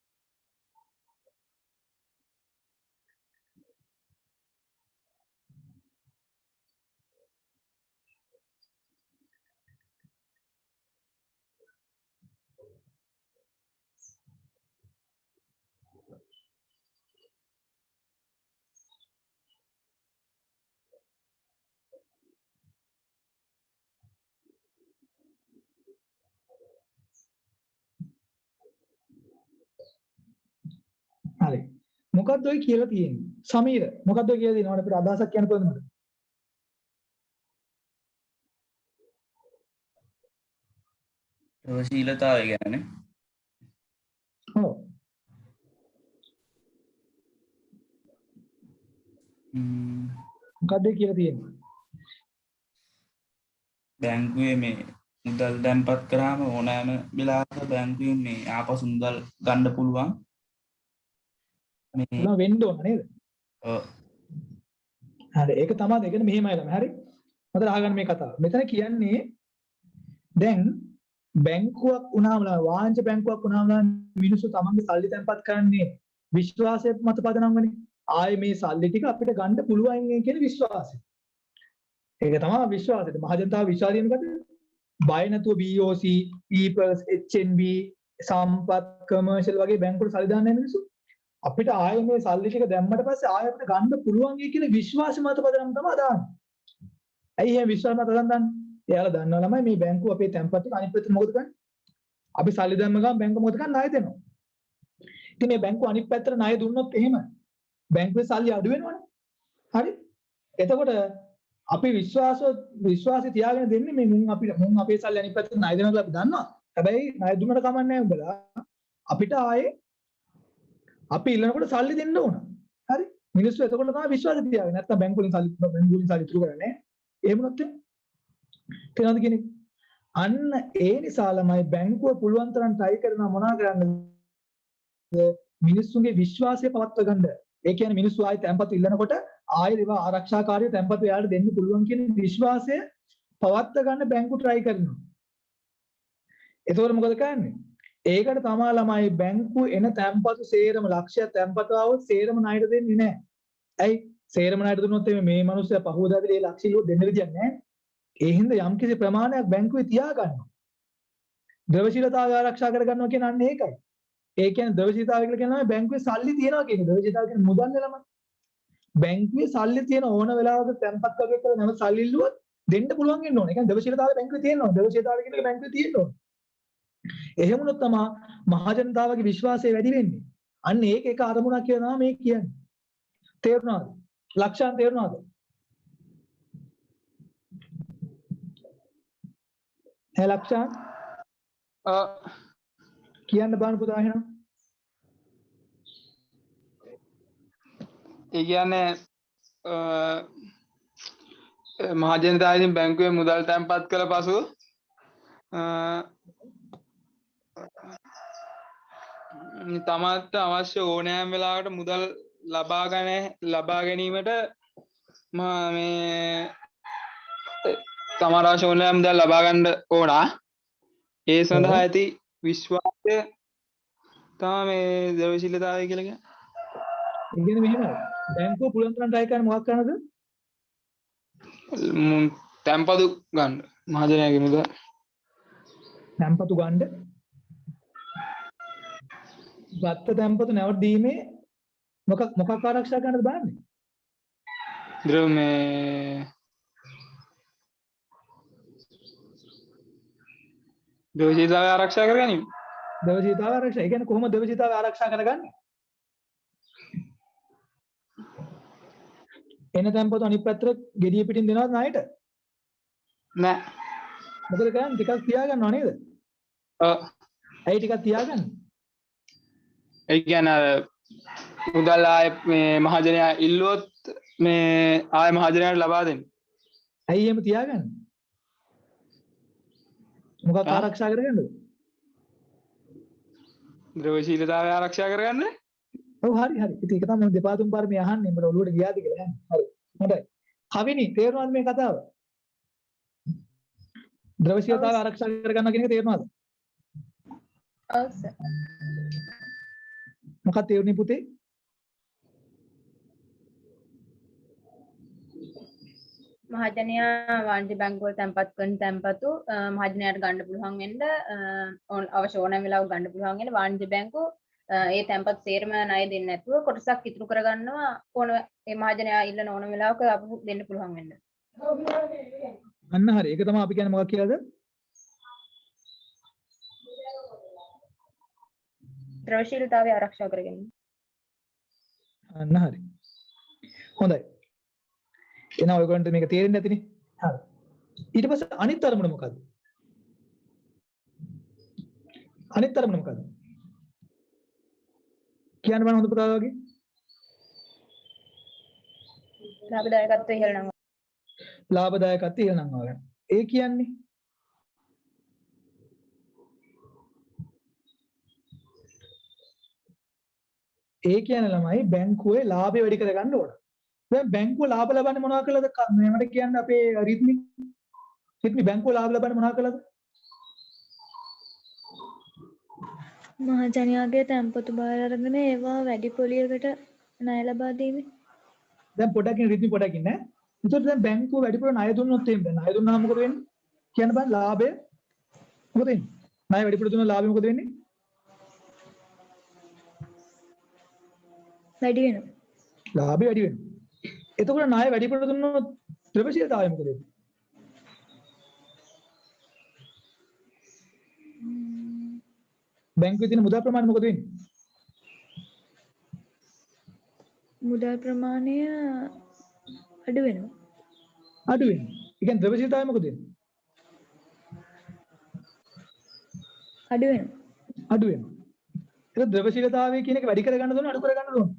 හරි. මොකක්ද ඔය කියලා තියෙන්නේ? සමීර මොකක්ද ඔය කියලා දෙනවද අපිට අදහසක් කියන්න පුළුවන්ද මට? ද්‍රවශීලතාවය ගැනනේ. ඔව්. මොකක්ද ඔය කියලා තියෙන්නේ? බැංකුවේ මේ මුදල් දැන්පත් කරාම ඕනෑම වෙලාවක බැංකුවෙන් මේ ආපසු මුදල් ගන්න පුළුවන්. මේ වෙන්න ඕන නේද? ඔව්. හරි ඒක තමයි. ඒ කියන්නේ මෙහෙමයි ළම. හරි. මට අහගන්න මේ කතාව. මෙතන කියන්නේ දැන් බැංකුවක් වුණාම වාණිජ බැංකුවක් වුණාම මිනිස්සු තමන්ගේ සල්ලි තැන්පත් කරන්නේ විශ්වාසය මත පදනම් වෙන්නේ. ආයේ මේ සල්ලි ටික අපිට ගන්න පුළුවන් කියන විශ්වාසය. ඒක තමයි විශ්වාසය. මහජනතාව විශ්වාසය මොකද? බය නැතුව BOC, People's, HNB, සම්පත්, කමර්ෂල් වගේ බැංකුවල සල්ලි දාන්නේ මිනිස්සු. අපිට ආයේ මේ සල්ලි ටික දැම්මට පස්සේ ආයේ අපිට ගන්න පුළුවන් කියන විශ්වාසය මත පදනම් තමයි දාන්නේ. ඇයි එහෙම විශ්වාස මත දාන්නේ? එයාලා දන්නවා ළමයි මේ බැංකුව අපේ තැන්පත් ටික අනිත් පැත්තට මොකද කරන්නේ? අපි සල්ලි දැම්ම ගමන් බැංකුව මොකද කරන්නේ? ණය දෙනවා. ඉතින් මේ බැංකුව අනිත් පැත්තට ණය දුන්නොත් එහෙම බැංකුවේ සල්ලි අඩු වෙනවනේ. හරි? එතකොට අපි විශ්වාසය තියාගෙන දෙන්නේ මේ මුන් අපේ සල්ලි අනිත් පැත්තට ණය දෙනවා කියලා අපි දන්නවා. හැබැයි ණය දුන්නට කමක් නැහැ උඹලා. අපිට ආයේ අපි ඉල්ලනකොට සල්ලි දෙන්න ඕන. හරි? මිනිස්සු එතකොට තමයි විශ්වාසය තියාගෙන. නැත්නම් බැංකුවලින් සල්ලි ඉතුරු කරන්නේ. එහෙම නැත්නම් තේරෙනවද කියන්නේ? අන්න ඒ නිසා ළමයි බැංකුව පුළුවන් තරම් try කරනවා මොනවා කරන්නද? මිනිස්සුන්ගේ විශ්වාසය පවත්වා ගන්න. ඒ කියන්නේ මිනිස්සු ආයෙ තැන්පත් ඉල්ලනකොට ආයෙ ඒවා ආරක්ෂාකාරී තැන්පත් එයාට දෙන්න පුළුවන් කියන විශ්වාසය පවත්වා ගන්න බැංකුව try කරනවා. එතකොට මොකද කරන්නේ? ඒකට තමයි ළමයි බැංකුව එන තැන්පතු සේරම ලක්ෂයක් තැන්පතු આવොත් සේරම ණයට දෙන්නේ නැහැ. ඇයි? සේරම ණයට දුන්නොත් මේ මිනිස්සයා පහුවදාදී ඒ ලක්ෂ ඉල්ලුවොත් දෙන්න විදියක් නැහැ. ඒ හින්දා යම්කිසි ප්‍රමාණයක් බැංකුවේ තියා ගන්නවා. ද්‍රවශීලතාවය ආරක්ෂා කර ගන්නවා කියන්නේ අන්න ඒකයි. ඒ කියන්නේ ද්‍රවශීලතාවය කියලා කියනවා බැංකුවේ සල්ලි තියනවා කියන්නේ. ද්‍රවශීලතාවය කියන්නේ මුදල් නෙලම. බැංකුවේ සල්ලි තියෙන ඕන වෙලාවක තැන්පත් කරගෙන කරලා නැවත සල්ලි ඉල්ලුවොත් දෙන්න පුළුවන් වෙන්න ඕනේ. ඒ කියන්නේ ද්‍රවශීලතාවය බැංකුවේ තියෙනවා. ද්‍රවශීලතාවය කියන එක බැංකුවේ තියෙන්න ඕනේ. එහෙම වුණොත් තමයි මහජනතාවගේ විශ්වාසය වැඩි වෙන්නේ. අන්න ඒක අරමුණක් කියලා මේ කියන්නේ. තේරුණාද? ලක්ෂණ තේරුණාද? ලක්ෂණ කියන්න බාන පුතා එහෙනම්. ඒ කියන්නේ මහජනතාවගෙන් බැංකුවේ මුදල් තැන්පත් කළ පසු තමන්ට අවශ්‍ය ඕනෑම වෙලාවට මුදල් ලබා ගැනීමට මේ තමරාශ ඕනෑම මුදල් ලබා ගන්න ඕන. ඒ සඳහා ඇති විශ්වාසය තමයි මේ ද්‍රවශීලතාවය කියලා කියන්නේ. ඒ කියන්නේ මෙහෙමයි. බැංකුව පුළුවන් තරම් try කරන මොකක් කරනද? තැන්පතු ගන්න මහජනයාගේ මුදල්. තැන්පතු ගන්න ගත්ත තැන්පතු නැවත දීමේ මොකක් ආරක්ෂා කරන්නද බලන්නේ. द्रव में द्रवशीलතාවය ආරක්ෂා කර ගැනීම. ද්‍රවශීලතාවය ආරක්ෂා. ඒ කියන්නේ කොහොමද ද්‍රවශීලතාවය ආරක්ෂා කරගන්නේ? එන තැන්පතු අනිත් පැත්තට gediya පිටින් දෙනවද ණයට? නෑ. මොකද කරන්නේ? ටිකක් තියාගන්නව නේද? ඔව්. ඇයි ටිකක් තියාගන්නේ? ඒ කියන්නේ අර මුදල් ආය මේ මහජනයා ඉල්ලුවොත් මේ ආය මහජනයාට ලබා දෙන්න. ඇයි එහෙම තියාගන්නේ? මොකක් ආරක්ෂා කරගන්නද? ද්‍රවශීලතාවය ආරක්ෂා කරගන්න. ඔව් හරි හරි. ඉතින් ඒක තමයි දෙපා තුන් පාර මේ අහන්නේ. මට ඔළුවට ගියාද කියලා යන්නේ. හරි. හොඳයි. කවිනි තේරුණාද මේ කතාව? ද්‍රවශීලතාවය ආරක්ෂා කරගන්න කියන එක තේරුණාද? ඔව් සර්. මොකක්ද තේරුණේ පුතේ? මහජනයා වාණිජ්‍ය බැංකුවල තැන්පත් කරන තැන්පතු මහජනයාට ගන්න පුළුවන් වෙන්න අවශ්‍ය ඕනෑම වෙලාවක ගන්න පුළුවන් වෙන වාණිජ්‍ය බැංකුව ඒ තැන්පත් සේරම ණය දෙන්නේ නැතුව කොටසක් ඉතුරු කරගන්නවා ඕන ඒ මහජනයා ඉල්ලන ඕන වෙලාවක අපු දෙන්න පුළුවන් වෙන්න. අන්න හරි. ඒක තමයි අපි කියන්නේ මොකක් කියලාද? ද්‍රවශීලතාවය ආරක්ෂා කර ගැනීම. අන්න හරි. හොඳයි. එහෙනම් ඔයගොල්ලන්ට මේක තේරෙන්නේ නැතිනේ. හරි. ඊට පස්සේ අනිත් අරමුණ මොකද්ද? අනිත් අරමුණ මොකද්ද? කියන්න බෑ හොඳ පුතා වගේ. ලාභදායකත්වය ඉහළ නම් ලාභදායකත්වය ඉහළ නම් වගේ. ඒ කියන්නේ ළමයි බැංකුවේ ලාභය වැඩි කරගන්න ඕන. දැන් බැංකුව ලාභ ලබන්නේ මොනවා කළාද? මට කියන්න අපේ රිද්මි බැංකුව ලාභ ලබන්නේ මොනවා කළාද? මහජනයාගේ තැන්පතු බාර අරගෙන ඒවා වැඩි පොලියකට ණය ලබා දීමේ. දැන් පොඩක් ඉන්න රිද්මි පොඩක් ඉන්න. ඒතකොට දැන් බැංකුව වැඩිපුර ණය දුන්නොත් එහෙම ණය දුන්නාම මොකද වෙන්නේ? කියන්න බෑ ලාභය මොකද වෙන්නේ? ණය වැඩිපුර දුන්නොත් ලාභය මොකද වෙන්නේ? වැඩි වෙනවා. ලාභය වැඩි වෙනවා. එතකොට ණය වැඩිපුර දුන්නොත් ද්‍රවශීලතාවය මොකද වෙන්නේ? බැංකුවේ තියෙන මුදල් ප්‍රමාණය මොකද වෙන්නේ? මුදල් ප්‍රමාණය අඩු වෙනවා. අඩු වෙනවා. ඒ කියන්නේ ද්‍රවශීලතාවය මොකද වෙන්නේ? අඩු වෙනවා. අඩු වෙනවා. ඒක ද්‍රවශීලතාවය කියන එක වැඩි කරගන්න ඕන අඩු කරගන්න ඕන.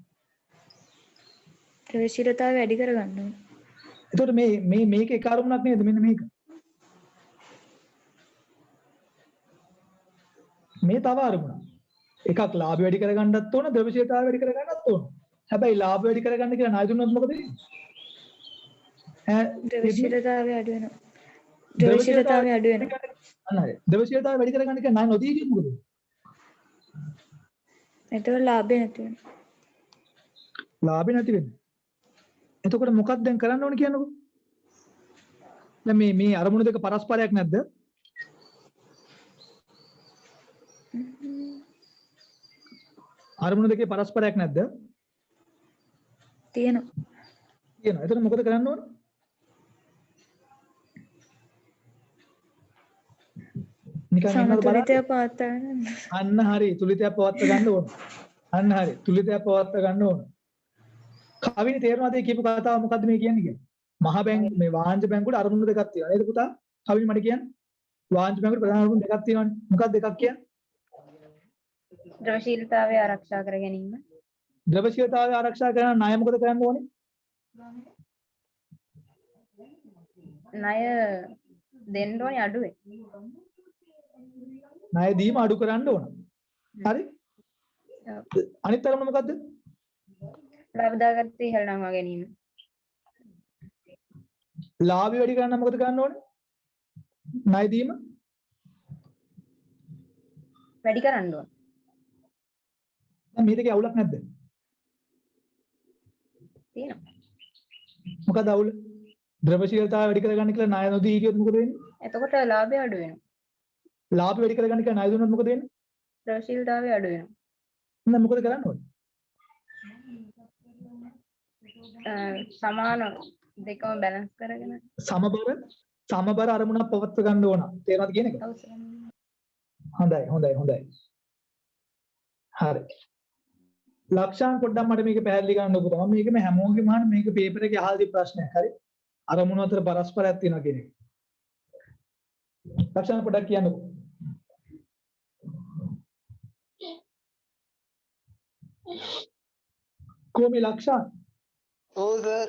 ද්‍රවශීලතාවය වැඩි කරගන්න ඕනේ. එතකොට මේක එක අරමුණක් නේද? මෙන්න මේක. මේ තව අරමුණක්. එකක් ලාභය වැඩි කරගන්නත් ඕන, ද්‍රවශීලතාවය වැඩි කරගන්නත් ඕන. හැබැයි ලාභය වැඩි කරගන්න කියලා ණය දුන්නොත් මොකද වෙන්නේ? ද්‍රවශීලතාවය අඩු වෙනවා. ද්‍රවශීලතාවය අඩු වෙනවා. අන්න හරි. ද්‍රවශීලතාවය වැඩි කරගන්න කියලා ණය නොදී කියොත් මොකද වෙන්නේ? එතකොට ලාභය නැති වෙනවා. ලාභය නැති වෙන්නේ. එතකොට මොකක්ද දැන් කරන්න ඕන කියන්නකෝ? දැන් මේ අරමුණු දෙක පරස්පරයක් නැද්ද? අරමුණු දෙකේ පරස්පරයක් නැද්ද? තියෙනවා. තියෙනවා. එතකොට මොකද කරන්න ඕන? නිකන් ඉන්නවද බලන්න. සමතුලිතය පවත්වා ගන්න. අන්න හරි. තුලිතයක් පවත්වා ගන්න ඕන. අන්න හරි. තුලිතයක් පවත්වා ගන්න ඕන. කවිනි තේරෙනවද මේ කියපු කතාව මොකද්ද මේ කියන්නේ කියලා? මහ බැංකුව මේ වාණිජ්‍ය බැංකුවට අරමුණු දෙකක් තියෙනවා. නේද පුතා? කවිනි මට කියන්න. වාණිජ්‍ය බැංකුවට ප්‍රධාන අරමුණු දෙකක් තියෙනවානේ. මොකක්ද දෙකක් කියන්නේ? ද්‍රවශීලතාවය ආරක්ෂා කර ගැනීම. ද්‍රවශීලතාවය ආරක්ෂා කරන ණය මොකද කරන්න ඕනේ? ණය දෙන්න ඕනේ අඩුවේ. ණය දීම අඩු කරන්න ඕන. හරි? අනිත් අරමුණ මොකද්ද? ලාභදායකත්වය ඉහළ නංවා ගැනීම. ලාභය වැඩි කරන්න මොකද කරන්න ඕනේ? ණය දීම වැඩි කරන්න ඕන. දැන් මේ දෙකේ අවුලක් නැද්ද? තියෙනවා. මොකද අවුල? ද්‍රවශීලතාවය වැඩි කරගන්න කියලා ණය නොදී හිටියොත් මොකද වෙන්නේ? එතකොට ලාභය අඩු වෙනවා. ලාභය වැඩි කරගන්න කියලා ණය දුන්නොත් මොකද වෙන්නේ? ද්‍රවශීලතාවය අඩු වෙනවා. දැන් මොකද කරන්න ඕනේ? සමාන දෙකම බැලන්ස් කරගෙන සමබර අරමුණක් පවත්ව ගන්න ඕන. තේරෙනවද කියන එක? හොඳයි. හරි. ලක්ෂාන් පොඩ්ඩක් මට මේක පැහැදිලි කරන්න ඔබ තමයි. මේක මේ හැමෝගෙම අහන මේක පේපර් එකේ අහලා තියෙන ප්‍රශ්නයක්. හරි. අරමුණු අතර පරස්පරයක් තියෙනවා කියන එක. ලක්ෂාන් පොඩ්ඩක් කියන්නකෝ. කොහොමද ලක්ෂාන්? ඔව් සර්.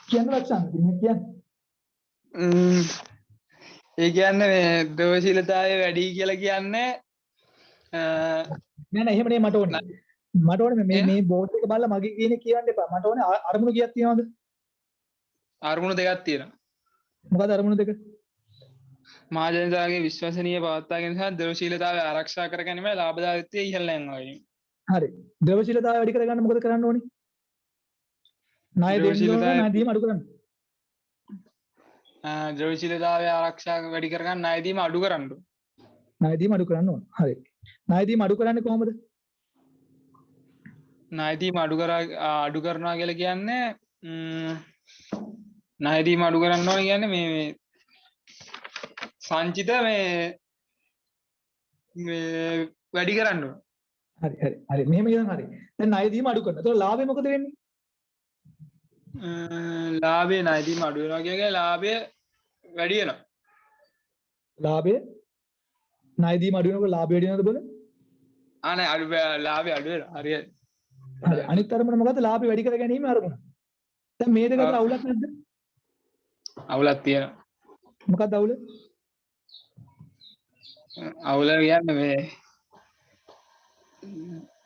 කියන්න ලක්ෂාන් කියන්නේ. ඒ කියන්නේ මේ ද්‍රවශීලතාවය වැඩි කියලා කියන්නේ නෑ එහෙම නේ මට ඕනේ මේ බෝඩ් එක බලලා මගේ කියන්නේ කියන්න එපා. මට ඕනේ අරමුණු කීයක් තියෙනවද? අරමුණු දෙකක් තියෙනවා. මොකද අරමුණු දෙක? මහජනතාවගේ විශ්වසනීය පවත්වා ගැනීම සහ ද්‍රවශීලතාවය ආරක්ෂා කර ගැනීමයි ලාභදායීත්වය ඉහළ යනවා වීම. හරි. ද්‍රවශීලතාවය වැඩි කරගන්න මොකද කරන්න ඕනේ? ණය දෙන්න ඕනේ, ණය දීම අඩු කරන්න. ද්‍රවශීලතාවය ආරක්ෂා වැඩි කරගන්න ණය දීම අඩු කරන්න ඕනේ. ණය දීම අඩු කරන්න ඕන. හරි. ණය දීම අඩු කරන්නේ කොහොමද? ණය දීම අඩු කරනවා කියලා කියන්නේ ණය දීම අඩු කරන්න ඕනේ කියන්නේ මේ සංචිත මේ වැඩි කරන්න ඕනේ. හරි. මෙහෙම කියනවා හරි. දැන් ණය දීම අඩු කරනවා. ඒතකොට ලාභය මොකද වෙන්නේ? ලාභය ණය දීම අඩු වෙනවා කියන්නේ ලාභය වැඩි වෙනවා. ලාභය ණය දීම අඩු වෙනකොට ලාභය වැඩි වෙනවද බලන්න? ලාභය අඩු වෙනවා. හරියට. හරි. අනිත් අරමුණ මොකද්ද? ලාභය වැඩි කර ගැනීම අරමුණ. දැන් මේ දෙක අතර අවුලක් නැද්ද? අවුලක් තියෙනවා. මොකක්ද අවුල? අවුල කියන්නේ මේ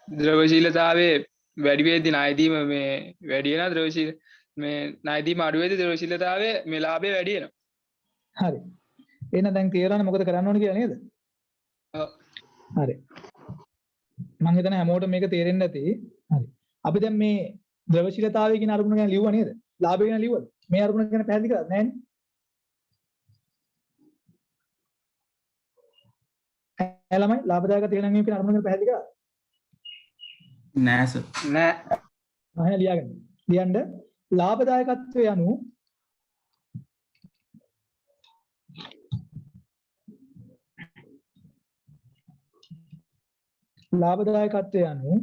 ද්‍රවශීලතාවයේ වැඩි වේදී ණය දීම මේ වැඩි වෙනවා ද්‍රවශීල මේ ණය දීම අඩු වේදී ද්‍රවශීලතාවයේ මේ ලාභය වැඩි වෙනවා. හරි. එහෙනම් දැන් තේරෙනවද මොකද කරන්න ඕනේ කියලා නේද? ඔව්. හරි. මම හිතන්නේ හැමෝටම මේක තේරෙන්නේ නැති. හරි. අපි දැන් මේ ද්‍රවශීලතාවය කියන අරමුණ ගැන ලියුවා නේද? ලාභය ගැන ලියුවද? මේ අරමුණ ගැන පැහැදිලි කරලා නැහැ නේ? ළමයි ලාභදායක තේරෙන මේ කියන අරමුණ ගැන පැහැදිලි කරලා? නෑ සර්. නෑ. අහන ලියාගන්න. ලියන්න ලාභදායකත්වය යනු ලාභදායකත්වය යනු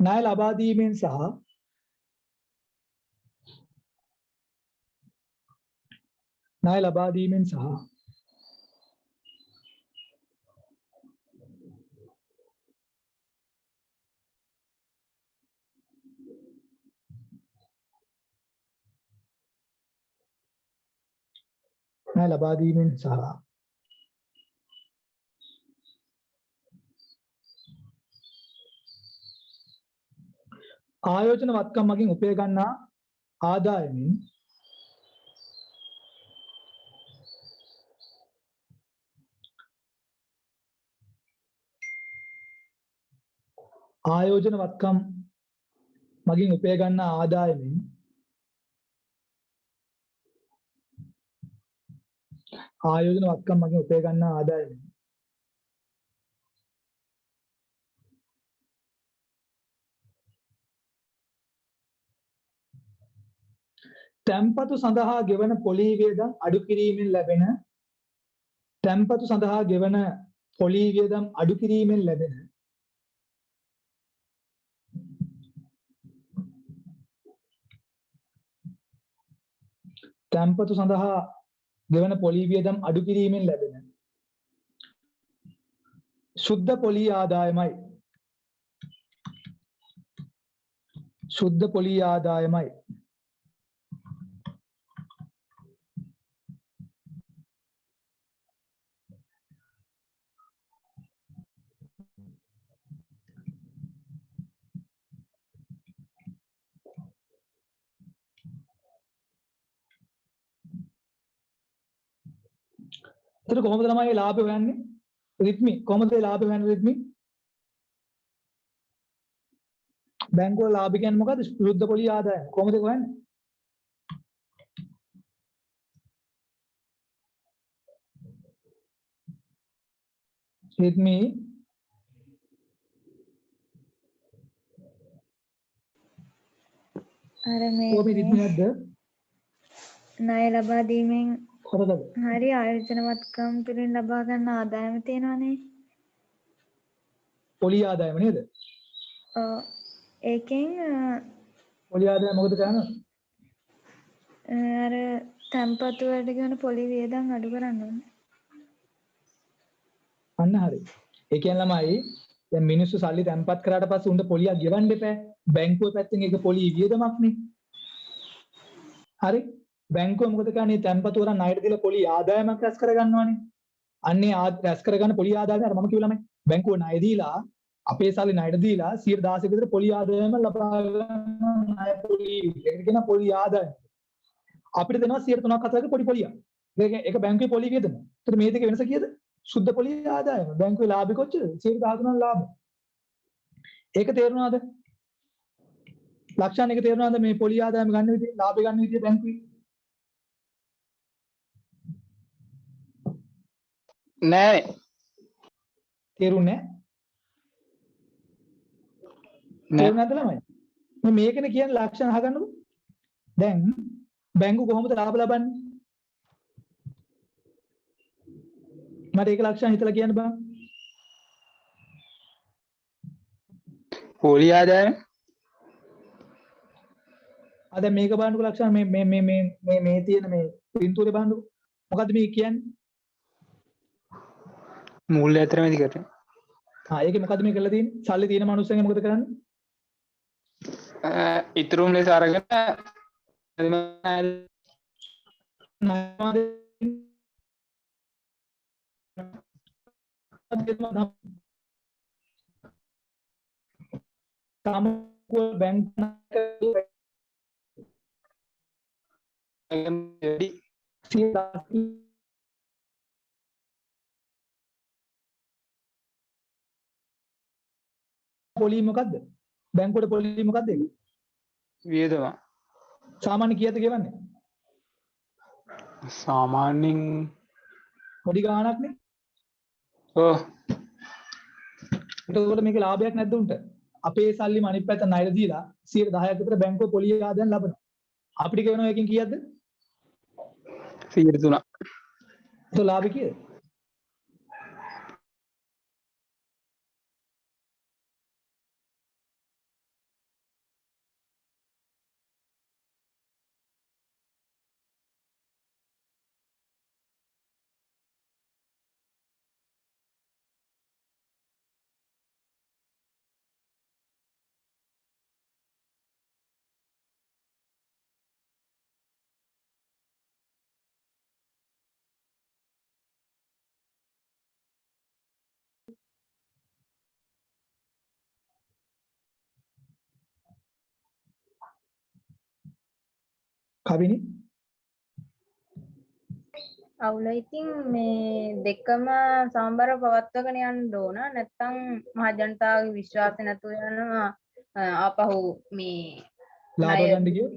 ණය ලබා දීමෙන් සහ ණය ලබා දීමෙන් සහ ණය ලබා දීමෙන් සහ ආයෝජන වත්කම් මගින් උපය ගන්නා ආදායමින් ආයෝජන වත්කම් මගින් උපය ගන්නා ආදායමින් ආයෝජන වත්කම් මගින් උපය ගන්නා ආදායමින් තැන්පතු සඳහා ගෙවන පොලී වියදම් අඩු කිරීමෙන් ලැබෙන තැන්පතු සඳහා ගෙවන පොලී වියදම් අඩු කිරීමෙන් ලැබෙන තැන්පතු සඳහා ගෙවන පොලී වියදම් අඩු කිරීමෙන් ලැබෙන සුද්ධ පොලී ආදායමයි සුද්ධ පොලී ආදායමයි එතකොට කොහොමද ළමයි ලාභය හොයන්නේ? රිද්මි කොහොමද ලාභය හොයන්නේ රිද්මි? බැංකුව ලාභ කියන්නේ මොකද්ද? විරුද්ධ පොලි ආදායම. කොහොමද හොයන්නේ? with me අර කොහොමද මේ ඉන්නේ නැද්ද? ණය ලබා දීමෙන් කොහොමද? හරි ආයෝජනවත්කම් තුළින් ලබා ගන්න ආදායම තියෙනවානේ. පොලි ආදායම නේද? ඔව්. ඒකෙන් පොලි ආදායම මොකද කරන්නේ? අර තැන්පතු වලට ගෙන පොලි වියදම් අඩු කරන්න ඕනේ. අන්න හරි. ඒ කියන්නේ ළමයි දැන් මිනිස්සු සල්ලි තැන්පත් කරාට පස්සේ උන්ට පොලියක් ගෙවන්න එපා. බැංකුව පැත්තෙන් ඒක පොලි වියදමක්නේ. හරි. බැංකුව මොකද කරන්නේ? තැන්පතු වල ණයට දීලා පොලි ආදායමක් රැස් කරගන්නවානේ. අන්නේ රැස් කරගන්න පොලි ආදායම අර මම කිව්වා ළමයි. බැංකුව ණය දීලා අපේ සල්ලි ණයට දීලා 16% විතර පොලි ආදායම ලබා ගන්න ණය පොලි. ඒක කියන පොලි ආදායම. අපිට දෙනවා 3ක් 4ක පොඩි පොලියක්. ඒක බැංකුවේ පොලි වියදම. ඒතර මේ දෙක වෙනස කීයද? සුද්ධ පොලි ආදායම. බැංකුවේ ලාභය කොච්චරද? 13 ලාභ. ඒක තේරුණාද? ලක්ෂණ එක තේරුණාද මේ පොලි ආදායම ගන්න විදිහ, ලාභය ගන්න විදිහ බැංකුවේ? නෑ තේරුන්නේ නැහැ. නෑ තේරුණාද ළමයි? මම මේකනේ කියන්නේ ලක්ෂණ අහගන්නකො. දැන් බැංකුව කොහොමද ලාභ ලබන්නේ? මට ඒක ලක්ෂණ හිතලා කියන්න බෑ. පොලි ආදායම අද මේක බලන්නකො ලක්ෂණ මේ තියෙන මේ පින්තූරේ බලන්නකො. මොකද්ද මේ කියන්නේ? මූල්‍ය අතරමැදි කරන ඒකේ මොකද්ද මේ කරලා තියෙන්නේ? සල්ලි තියෙන මිනිස්සුන්ගේ මොකද කරන්නේ? ඉතුරුම් ලෙස අරගෙන සාමුකුව බැංක් වැඩි පොලි මොකද්ද? බැංකුවට පොලි මොකද්ද ඒක? වියදම සාමාන්‍ය කීයද ගෙවන්නේ? සාමාන්‍යයෙන් පොඩි ගාණක්නේ. ඕ එතකොට මේකේ ලාභයක් නැද්ද උන්ට? අපේ සල්ලිම අනිත් පැත්ත ණයට දීලා 10% විතර බැංකුව පොලි ආදායම් ලබනවා. අපිට ගෙවනවා එකකින් කීයක්ද? 3%. ඒක ලාභය කීයද? කවිනි අවුල ඉතින් මේ දෙකම සමබර පවත්වාගෙන යන්න ඕන නැත්නම් මහජනතාවගේ විශ්වාසය නැතුව යනවා ආපහු මේ ලාභ ගන්න ගියොත්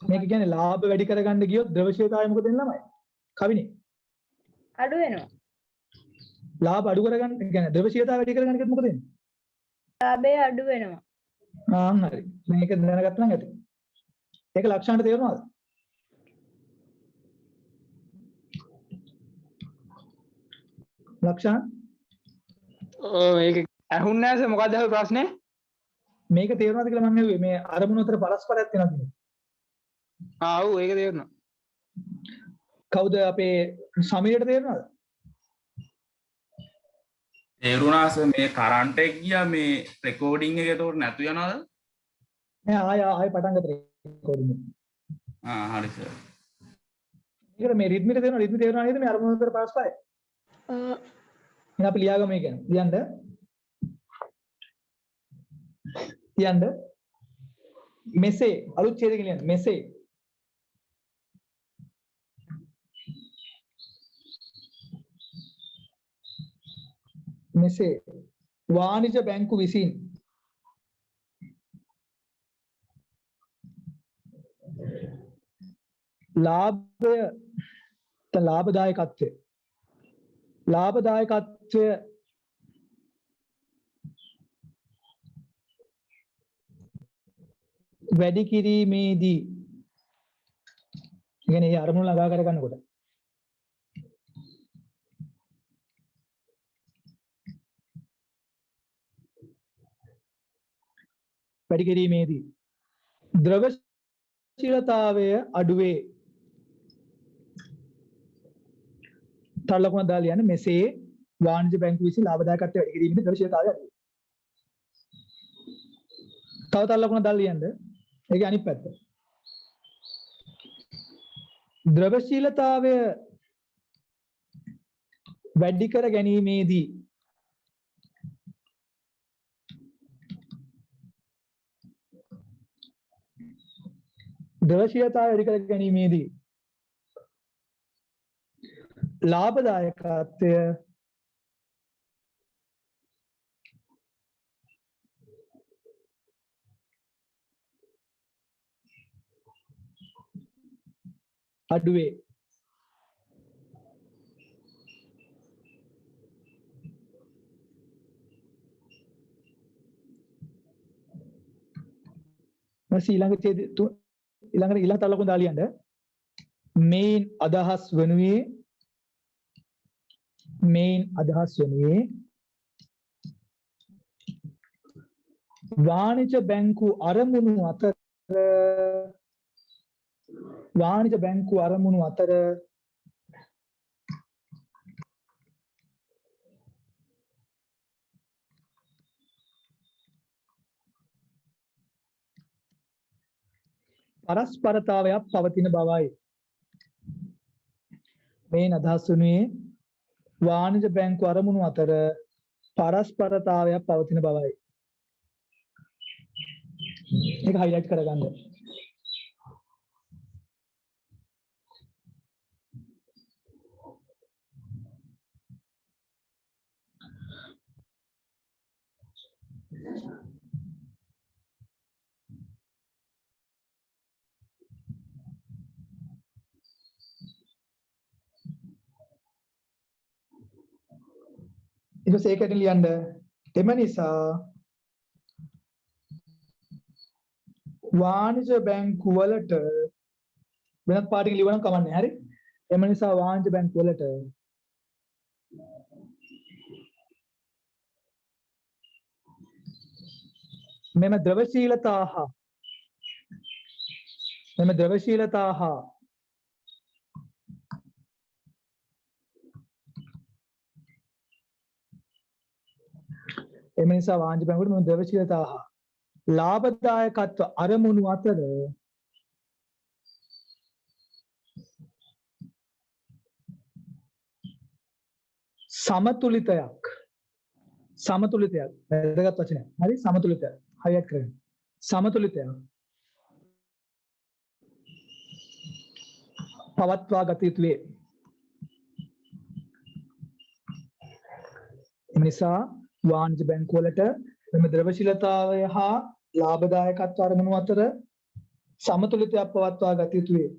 මේක කියන්නේ ලාභ වැඩි කරගන්න ගියොත් ද්‍රව්‍යශීලතාවය මොකද වෙන්නේ ළමයි? කවිනි අඩු වෙනවා. ලාභ අඩු කරගන්න කියන්නේ ද්‍රව්‍යශීලතාවය වැඩි කරගන්න කිව්වොත් මොකද වෙන්නේ? ලාභය අඩු වෙනවා. හරි. මේක දැනගත්තා නම් ඇති. ඒක ලක්ෂණට තේරුණාද? ලක්ෂණ මේක ඇහුන්නේ නැහැ මොකක්ද අහපු ප්‍රශ්නේ? මේක තේරුණාද කියලා මම නෙවෙයි මේ අරමුණු අතර පරස්පරයක් තියෙනවා කියන්නේ. ඔව් ඒක තේරුණා. කවුද අපේ සමීරට තේරුණාද? තේරුණාස මේ කරන්ට් එක ගියා මේ රෙකෝඩින් එක එතකොට නැතු යනවද? නෑ ආය පටන් ගත්තා රෙකෝඩින් එක. හරි සර්. මේකට මේ රිද්මිට තේරෙනවා රිද්මි තේරෙනවා නේද මේ අරමුණු අතර පරස්පරය? එහෙනම් අපි ලියාගමු මේ කියන්නේ. ලියන්න මෙසේ අලුත් ඡේදයකින් ලියන්න මෙසේ මෙසේ වාණිජ බැංකු විසින් ලාභය ලාභදායකත්වය වැඩි කිරීමේදී කියන්නේ ඒ අරමුණු ළඟා කර ගන්නකොට වැඩි කිරීමේදී ද්‍රවශීලතාවය අඩුවේ තව ලකුණක් දාලා ලියන්න මෙසේ වාණිජ බැංකු විසින් ලාභදායකත්වය වැඩි කිරීමේදී ද්‍රවශීලතාවය අඩුවේ. තව ලකුණක් දාලා ලියන්න ඒකේ අනිත් පැත්ත. ද්‍රවශීලතාවය වැඩි කර ගැනීමේදී ලාභදායකත්වය අඩුවේ. ඊළඟට තව ලකුණු දාලා ලියන්න මේන් අදහස් වනුයේ වාණිජ බැංකු අරමුණු අතර පරස්පරතාවයක් පවතින බවයි. මේ අදහස් වනුයේ වාණිජ බැංකු අරමුණු අතර පරස්පරතාවයක් පවතින බවයි. ඒක highlight කරගන්න. ඊට පස්සේ ඒකට ලියන්න එම නිසා වාණිජ බැංකු වලට වෙනත් පාටකින් ලියවනම් කමන්නේ හරි එම නිසා වාණිජ බැංකු වලට මෙම ද්‍රවශීලතා හා එම නිසා වාණිජ බැංකුවට මෙම ද්‍රවශීලතා හා ලාභදායකත්ව අරමුණු අතර සමතුලිතයක් වැදගත් වචනයක්. හරි සමතුලිතයක් highlight කරගන්න. සමතුලිතයක් පවත්වා ගත යුතු වේ. එම නිසා වාණිජ බැංකු වලට මෙම ද්‍රවශීලතාවය හා ලාභදායකත්ව අරමුණු අතර සමතුලිතයක් පවත්වා ගත යුතු වේ.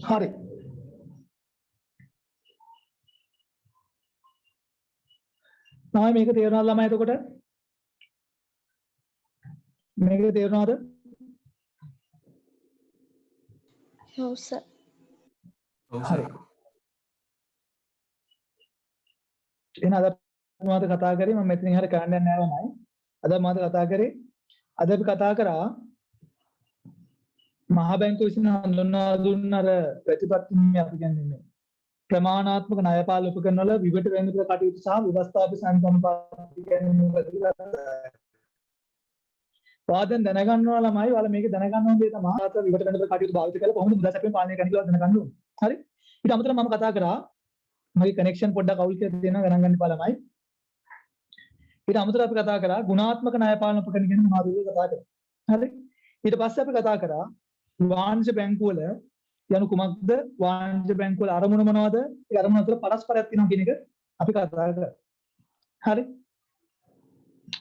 හරි. තමයි මේක තේරුණාද ළමයි එතකොට? මේක තේරුණාද? ඔව් සර්. ඔව් හරි. සර්. එහෙනම් අද මාත කතා කරේ මම මෙතනින් හරිය කරන්න යන්නේ නැහැ නයි. අද මාත කතා කරේ අද අපි කතා කරා මහා බැංකුව විසින් හඳුන්වා දුන්න අර ප්‍රතිපත්තිය අපි කියන්නේ මේ ප්‍රමාණාත්මක ණය පාල උපකරණ වල විවිධ වෙනද කටයුතු සහ ව්‍යවස්ථාපක සංකම්පාති කියන්නේ වාදෙන් දැනගන්නවා ළමයි ඔයාලා මේක දැනගන්න ඕන දේ තමයි ආත විවිධ වෙනද කටයුතු භාවිත කරලා කොහොමද මුදල් සැපයීම පාලනය කරන්න කියලා දැනගන්න ඕනේ. හරි? ඊට අමතරව මම කතා කරා මගේ කනෙක්ෂන් පොඩ්ඩක් අවුල් කියලා තියෙනවා ගණන් ගන්න එපා ළමයි. ඊට අමතරව අපි කතා කරා ගුණාත්මක ණය පාලන උපකරණ ගැන මොනවද කියලා කතා කරා. හරි? ඊට පස්සේ අපි කතා කරා වාණිජ්‍ය බැංකුව වල යනු කුමක්ද? වාණිජ්‍ය බැංකුව වල අරමුණ මොනවද? ඒ අරමුණ අතර පරස්පරයක් තියෙනවා කියන එක අපි කතා කරා. හරි?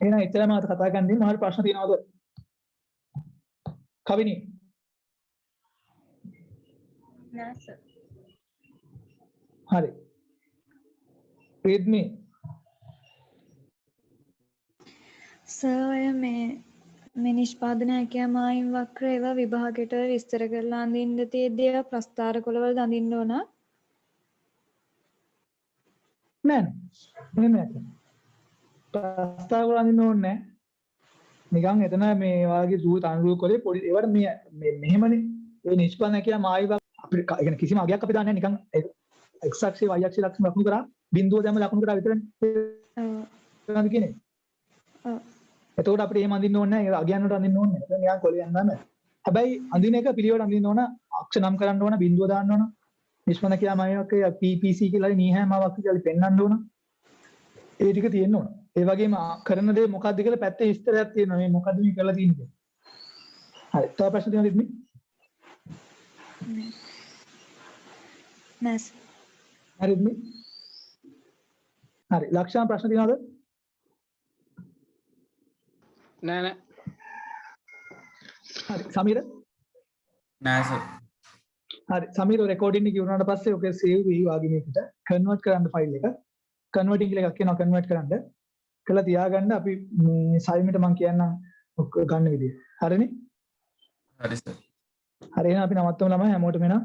එහෙනම් එච්චරම අද කතා ගන්නේ මොනවාරි ප්‍රශ්න තියෙනවද? කවිනි. නෑ සර්. හරි. read me. සර් ඔය මේ නිෂ්පාදන හැකියාව මායිම් වක්‍ර ඒවා විභාගයට විස්තර කරලා අඳින්න තියෙද්දී ඒවා ප්‍රස්ථාර කොළවල අඳින්න ඕන. නෑ නෑ. එහෙම නැහැ. ප්‍රස්තාව අඳින්න ඕනේ නෑ. නිකන් එතන මේ වාගේ සූත් අනුරූප කරේ පොඩි ඒවට මේ මෙහෙමනේ ඒ නිෂ්පාදන හැකියාව මායිම් අපිට يعني කිසිම අගයක් අපි දාන්නේ නැහැ නිකන් x අක්ෂේ y අක්ෂේ ලක්ෂණ ලකුණු කරා බිඳුව දැම්ම ලකුණු කරා විතරනේ. ඔව්. කියන්නේ. ඔව්. එතකොට අපිට එහෙම අඳින්න ඕනේ නැහැ. අගයන්වට අඳින්න ඕනේ නැහැ. ඒක නිකන් කොලේ යන්නම. හැබැයි අඳින එක පිළිවෙල අඳින්න ඕන, අක්ෂ නම් කරන්න ඕන, බිඳුව දාන්න ඕන. නිෂ්පන්න කියාමයක් PPC කියලා නීහැමාවක් කියලා පෙන්වන්න ඕන. ඒ ටික තියෙන්න ඕන. ඒ වගේම කරන දේ මොකක්ද කියලා පැත්තේ විස්තරයක් තියෙනවා. මේ මොකද්ද මේ කරලා තියෙන්නේ. හරි. තව ප්‍රශ්න තියෙනවද ඉතින්? නෑ. හරි ඉතින්. හරි. ලක්ෂණ ප්‍රශ්න තියෙනවද? නෑ නෑ. හරි. සමීර? නෑ සර්. හරි. සමීර රෙකෝඩින් එක ඉවරනාට පස්සේ ඔක සේව් වෙයි වාගේ මේකට. කන්වර්ට් කරන්න ෆයිල් එක. කන්වර්ටින් කියලා එකක් කියනවා කන්වර්ට් කරන්න. කළා තියාගන්න අපි මේ සයිමෙට මම කියන්නම් ගන්න විදිය. හරිනේ? හරි සර්. හරි එහෙනම් අපි නවත්තමු ළමයි හැමෝටම එන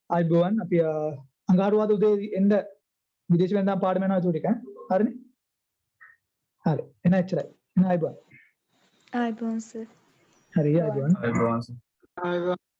අයිබෝවන් අපි අඟහරුවාද උදේ එන්න විදේශ වෙනදාම් පාඩම යනවා ඒක ටික හරිනේ? හරි. එහෙනම් එච්චරයි. එහෙනම් අයිබෝවන්. ආයිබෝන් සර්. හරි අයිබෝවන්. අයිබෝවන් සර්. ආයෙත්